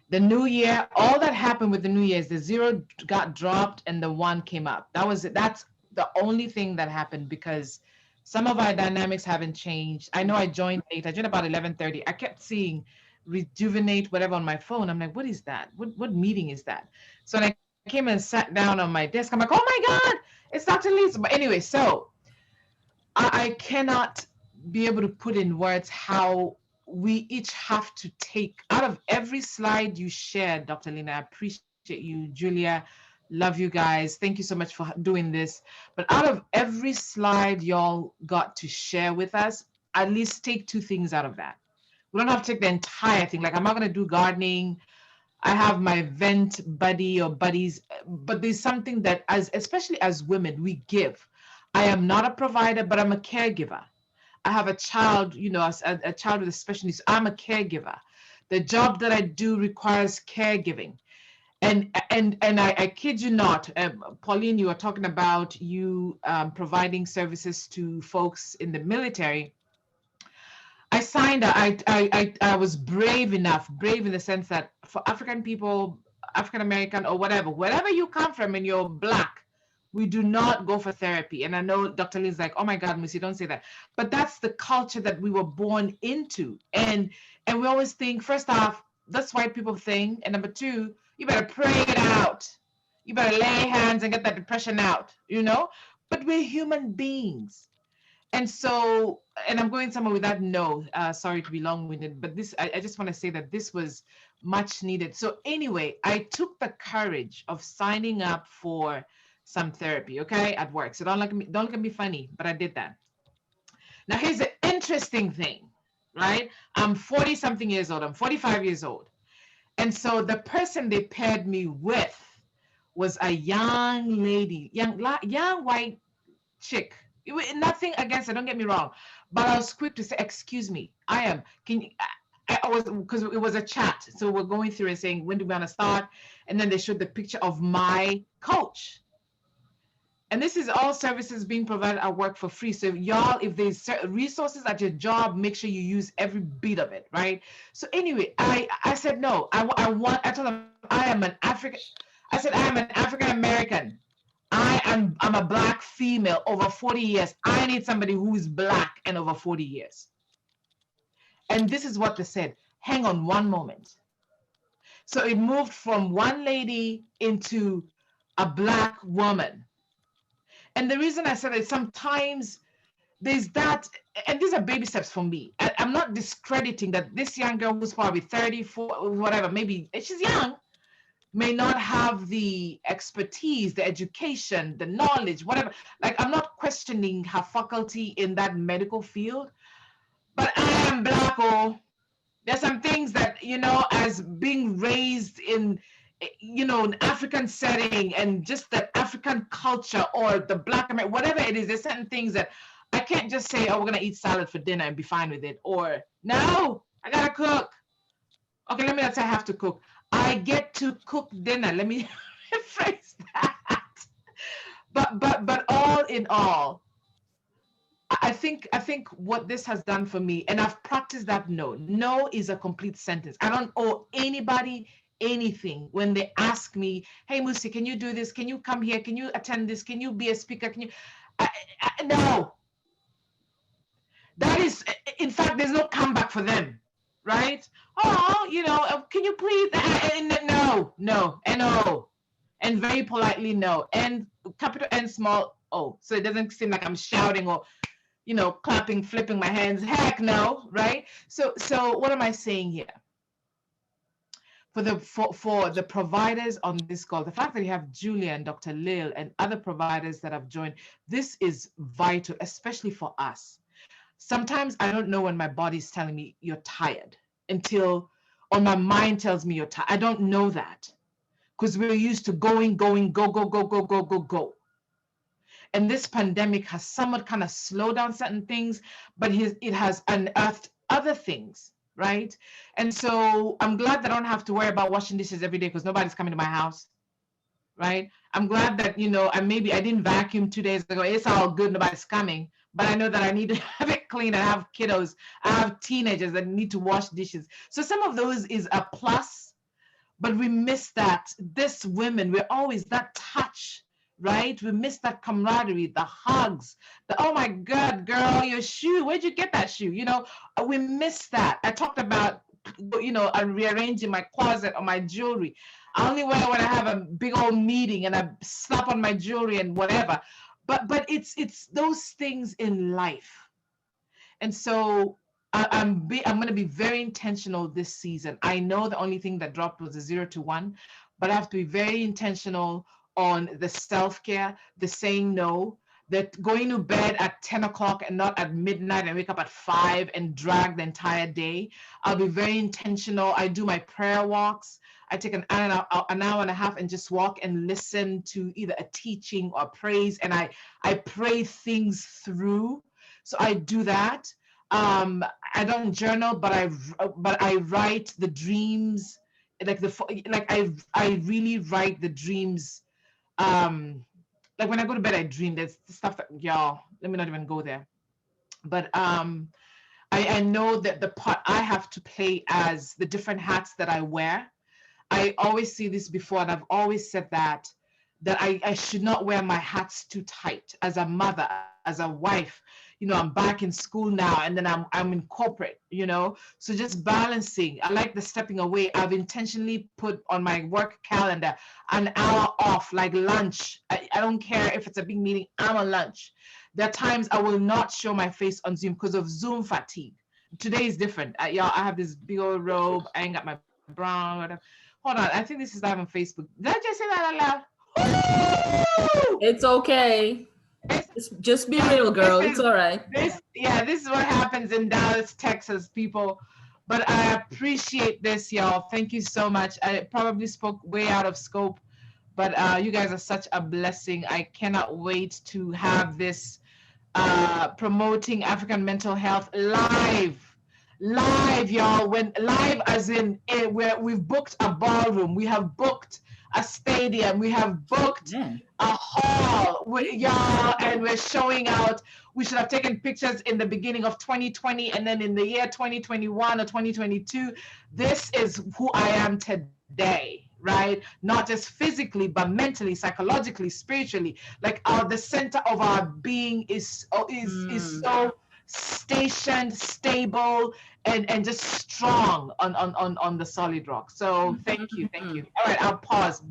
the new year, all that happened with the new year is the zero got dropped and the one came up. That was it. That's the only thing that happened, because some of our dynamics haven't changed. I know I joined late. I joined about 11:30. I kept seeing rejuvenate whatever on my phone. I'm like, what is that? What meeting is that? So when I came and sat down on my desk, I'm like, oh my God, it's Dr. Lisa. But anyway, so I cannot be able to put in words how we each have to take out of every slide you shared, Dr. Lina. I appreciate you, Julia. Love you guys. Thank you so much for doing this. But out of every slide y'all got to share with us, at least take two things out of that. We don't have to take the entire thing. Like, I'm not going to do gardening. I have my vent buddy or buddies, but there's something that, especially as women, we give. I am not a provider, but I'm a caregiver. I have a child, a child with a special needs. I'm a caregiver. The job that I do requires caregiving. And I kid you not, Pauline, you were talking about you providing services to folks in the military. I signed. I was brave enough, brave in the sense that for African people, African American or wherever you come from, and you're Black, we do not go for therapy. And I know Dr. Lee's like, oh my God, Missy, don't say that. But that's the culture that we were born into, and we always think, first off, that's white people thing, and number two, you better pray it out. You better lay hands and get that depression out. But we're human beings. And so, and I'm going somewhere with that. No, sorry to be long-winded, but I just want to say that this was much needed. So anyway, I took the courage of signing up for some therapy, okay, at work. So don't look at me funny, but I did that. Now here's the interesting thing, right? I'm 40 something years old. I'm 45 years old. And so the person they paired me with was a young lady, young white chick. Nothing against her, don't get me wrong, but I was quick to say, excuse me, I was, because it was a chat, so we're going through and saying, when do we want to start? And then they showed the picture of my coach, And this is all services being provided at work for free. So y'all, if there's resources at your job, make sure you use every bit of it, right? So anyway, I said, no, I told them, I am an African, I said, I am an African American. I'm a Black female over 40 years. I need somebody who is Black and over 40 years. And this is what they said. Hang on one moment. So it moved from one lady into a Black woman. And the reason I said it, sometimes there's that, and these are baby steps for me. I'm not discrediting that this young girl who's probably 34, whatever, maybe she's young, may not have the expertise, the education, the knowledge, whatever. Like, I'm not questioning her faculty in that medical field, but I am Black. Oh, there's some things that, you know, as being raised in, you know, an African setting and just that African culture or the Black American, whatever it is, there's certain things that I can't just say, oh, we're going to eat salad for dinner and be fine with it. Or, no, I got to cook. Okay, let me not say I have to cook. I get to cook dinner. Let me rephrase that. But all in all, I think what this has done for me, and I've practiced that no. No is a complete sentence. I don't owe anybody anything when they ask me, hey, Musi, can you do this? Can you come here? Can you attend this? Can you be a speaker? Can you? No. That is, in fact, there's no comeback for them, right? Oh, you know, can you please? No, and very politely no, and capital N, small O. So it doesn't seem like I'm shouting or, you know, clapping, flipping my hands. Heck no, right? So what am I saying here? For the providers on this call, the fact that you have Julia and Dr. Lil and other providers that have joined, this is vital, especially for us. Sometimes I don't know when my body's telling me you're tired or my mind tells me you're tired. I don't know that because we're used to going, go. And this pandemic has somewhat kind of slowed down certain things, but it has unearthed other things, right? And so I'm glad that I don't have to worry about washing dishes every day because nobody's coming to my house, right? I'm glad that, you know, I didn't vacuum 2 days ago. It's all good, nobody's coming. But I know that I need to have it clean. I have kiddos. I have teenagers that need to wash dishes. So some of those is a plus, but we miss that. This women, we're always that touch, right? We miss that camaraderie, the hugs, the, oh my God, girl, your shoe, where'd you get that shoe? You know, we miss that. I talked about, you know, I'm rearranging my closet or my jewelry. I only wear when I have a big old meeting and I slap on my jewelry and whatever. But it's those things in life. And so I'm going to be very intentional this season. I know the only thing that dropped was a 0 to 1, but I have to be very intentional on the self-care, the saying no, that going to bed at 10 o'clock and not at midnight and wake up at 5 and drag the entire day. I'll be very intentional. I do my prayer walks. I take an hour and a half and just walk and listen to either a teaching or praise, and I pray things through. So I do that. I don't journal, but I write the dreams. I really write the dreams. Like when I go to bed, I dream. There's stuff that, y'all, let me not even go there. But I know that the part I have to play as the different hats that I wear. I always see this before, and I've always said that I should not wear my hats too tight as a mother, as a wife. You know, I'm back in school now, and then I'm in corporate, you know, so just balancing. I like the stepping away. I've intentionally put on my work calendar an hour off, like lunch. I don't care if it's a big meeting, I'm on lunch. There are times I will not show my face on Zoom because of Zoom fatigue. Today is different. Y'all, I have this big old robe. I ain't got my brown, whatever. Hold on, I think this is live on Facebook. Did I just say that out loud? It's okay. Just be real, girl. It's all right. This is what happens in Dallas, Texas, people. But I appreciate this, y'all. Thank you so much. I probably spoke way out of scope, but you guys are such a blessing. I cannot wait to have this promoting African mental health live, y'all. When live as in where we've booked a ballroom, we have booked a stadium, we have booked a hall. y'all, and we're showing out. We should have taken pictures in the beginning of 2020 and then in the year 2021 or 2022. This is who I am today, right? Not just physically, but mentally, psychologically, spiritually. Like the center of our being is so stationed, stable, and just strong on the solid rock. So thank you. All right, I'll pause.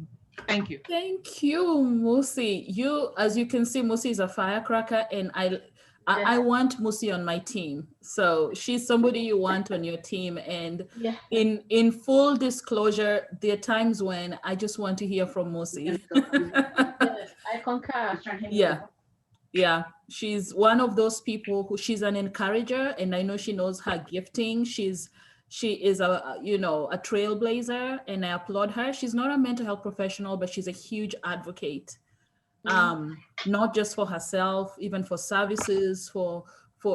Thank you. Thank you, Musi. You, as you can see, Musi is a firecracker, and I want Musi on my team. So she's somebody you want on your team. And Yeah. in full disclosure, there are times when I just want to hear from Musi. Yes, I concur. Yeah, she's one of those people who, she's an encourager, and I know she knows her gifting. She is a trailblazer, and I applaud her. She's not a mental health professional, but she's a huge advocate, not just for herself, even for services, for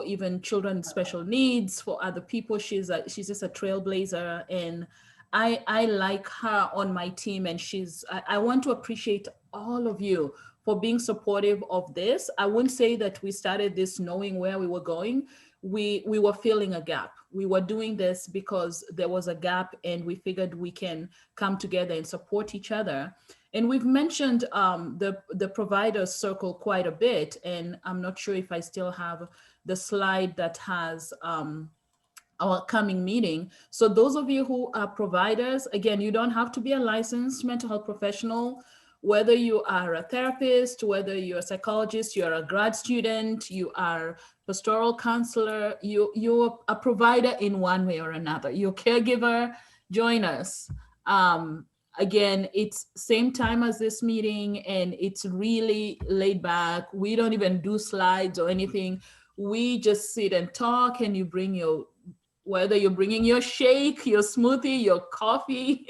even children with special needs, for other people. She's just a trailblazer, and I like her on my team. And I want to appreciate all of you for being supportive of this. I wouldn't say that we started this knowing where we were going. We were filling a gap. We were doing this because there was a gap, and we figured we can come together and support each other. And we've mentioned the providers circle quite a bit, and I'm not sure if I still have the slide that has our coming meeting. So those of you who are providers, again, you don't have to be a licensed mental health professional. Whether you are a therapist, whether you're a psychologist, you're a grad student, you are pastoral counselor, you're a provider in one way or another, you're a caregiver, join us. Again, it's same time as this meeting, and it's really laid back. We don't even do slides or anything. We just sit and talk, and you bring whether you're bringing your shake, your smoothie, your coffee,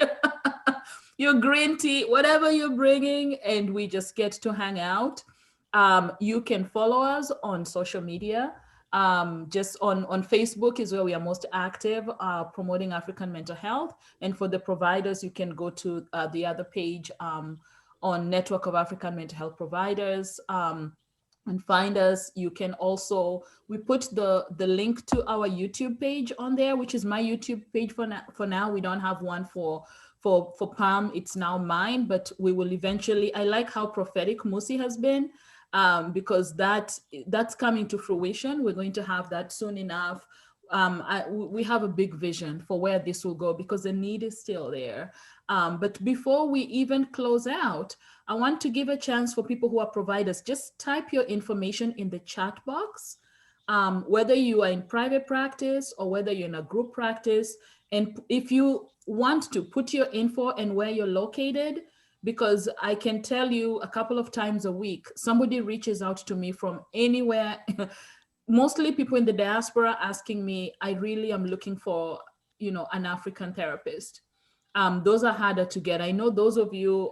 your green tea, whatever you're bringing, and we just get to hang out. You can follow us on social media. Just on Facebook is where we are most active, promoting African mental health. And for the providers, you can go to the other page on Network of African Mental Health Providers. And find us. You can also, we put the link to our YouTube page on there, which is my YouTube page for now. We don't have one for PAM. It's now mine, but we will eventually. I like how prophetic Musi has been, because that's coming to fruition. We're going to have that soon enough. We have a big vision for where this will go, because the need is still there. But before we even close out, I want to give a chance for people who are providers. Just type your information in the chat box, whether you are in private practice or whether you're in a group practice. And if you want to, put your info and where you're located, because I can tell you a couple of times a week, somebody reaches out to me from anywhere, mostly people in the diaspora, asking me, I really am looking for, an African therapist. Those are harder to get. I know those of you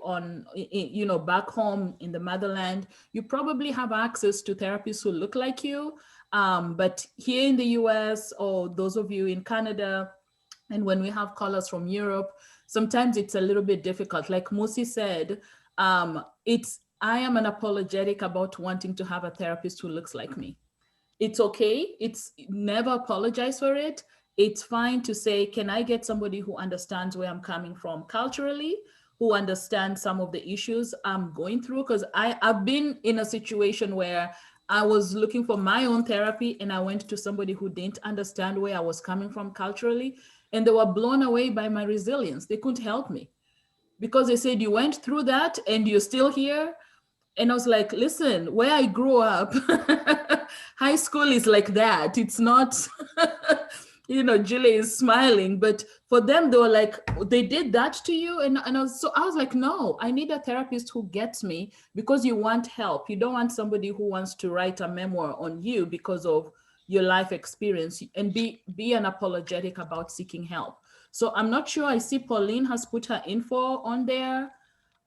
back home in the motherland, you probably have access to therapists who look like you. But here in the US, or those of you in Canada, and when we have callers from Europe, sometimes it's a little bit difficult. Like Musi said, I am unapologetic about wanting to have a therapist who looks like me. It's okay. It's never apologize for it. It's fine to say, can I get somebody who understands where I'm coming from culturally, who understands some of the issues I'm going through? Because I've been in a situation where I was looking for my own therapy, and I went to somebody who didn't understand where I was coming from culturally, and they were blown away by my resilience. They couldn't help me because they said, you went through that and you're still here. And I was like, listen, where I grew up, high school is like that. It's not, Julie is smiling, but for them, they were like, they did that to you. And I was like, no, I need a therapist who gets me, because you want help. You don't want somebody who wants to write a memoir on you because of your life experience, and be unapologetic about seeking help. So I'm not sure. I see Pauline has put her info on there.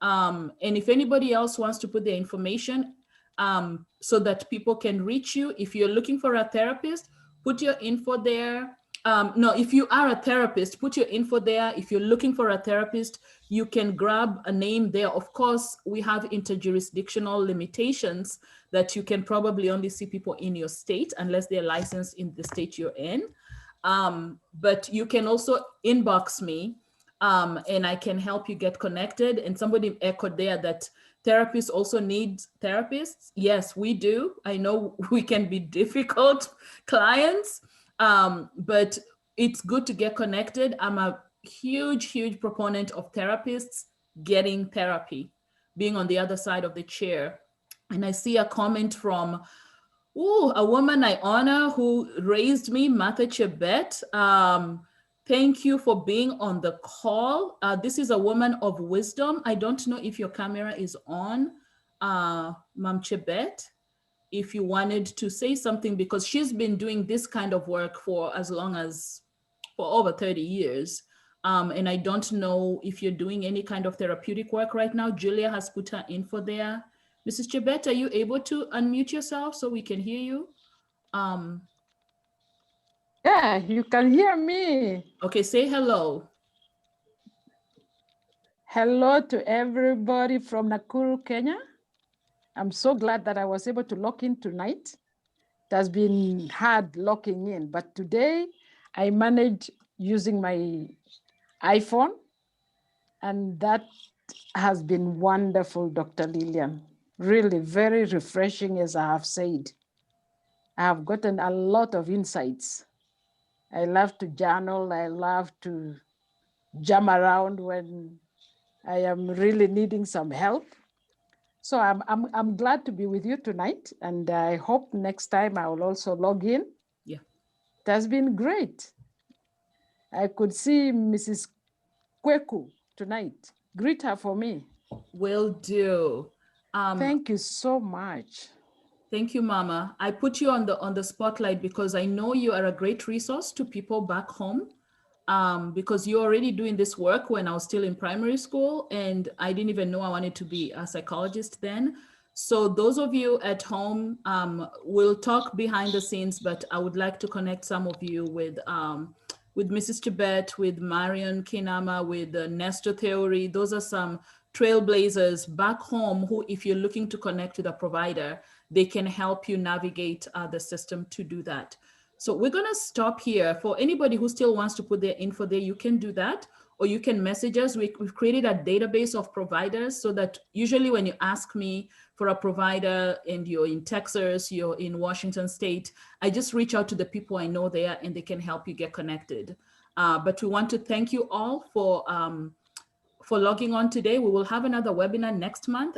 And if anybody else wants to put their information, so that people can reach you, if you're looking for a therapist, put your info there. No, if you are a therapist, put your info there. If you're looking for a therapist, you can grab a name there. Of course, we have interjurisdictional limitations that you can probably only see people in your state unless they're licensed in the state you're in. But you can also inbox me and I can help you get connected. And somebody echoed there that therapists also need therapists. Yes, we do. I know we can be difficult clients, but it's good to get connected. I'm a huge proponent of therapists getting therapy, being on the other side of the chair. And I see a comment from a woman I honor who raised me, Martha Chebet. Thank you for being on the call. This is a woman of wisdom. I don't know if your camera is on, Mam Chebet, if you wanted to say something, because she's been doing this kind of work for over 30 years. And I don't know if you're doing any kind of therapeutic work right now. Julia has put her info there. Mrs. Chebet, are you able to unmute yourself so we can hear you? Yeah, you can hear me. Okay, say hello. Hello to everybody from Nakuru, Kenya. I'm so glad that I was able to log in tonight. It has been hard logging in, but today I managed using my iPhone, and that has been wonderful, Dr. Lillian. Really very refreshing, as I have said. I have gotten a lot of insights. I love to journal. I love to jam around when I am really needing some help. So I'm glad to be with you tonight, and I hope next time I will also log in. Yeah. It has been great. I could see Mrs. Kweku tonight. Greet her for me. Will do. Thank you so much. Thank you, Mama. I put you on the spotlight because I know you are a great resource to people back home. Because you're already doing this work when I was still in primary school, and I didn't even know I wanted to be a psychologist then. So those of you at home, we'll talk behind the scenes, but I would like to connect some of you with Mrs. Chebet, with Marion Kinama, with Nestor Theory. Those are some trailblazers back home who, if you're looking to connect with a provider, they can help you navigate the system to do that. So we're going to stop here. For anybody who still wants to put their info there, you can do that, or you can message us. We've created a database of providers so that usually when you ask me for a provider and you're in Texas, you're in Washington State, I just reach out to the people I know there and they can help you get connected. But we want to thank you all for logging on today. We will have another webinar next month.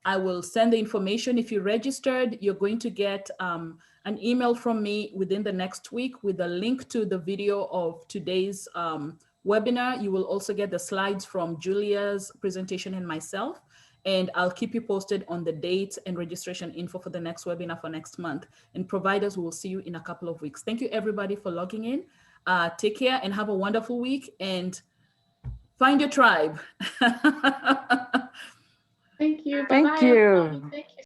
I will send the information. If you registered, you're going to get an email from me within the next week with a link to the video of today's webinar. You will also get the slides from Julia's presentation and myself. And I'll keep you posted on the dates and registration info for the next webinar for next month. And providers, we will see you in a couple of weeks. Thank you everybody for logging in. Take care and have a wonderful week, and find your tribe. Thank you. Thank Bye-bye, you. everyone. Thank you.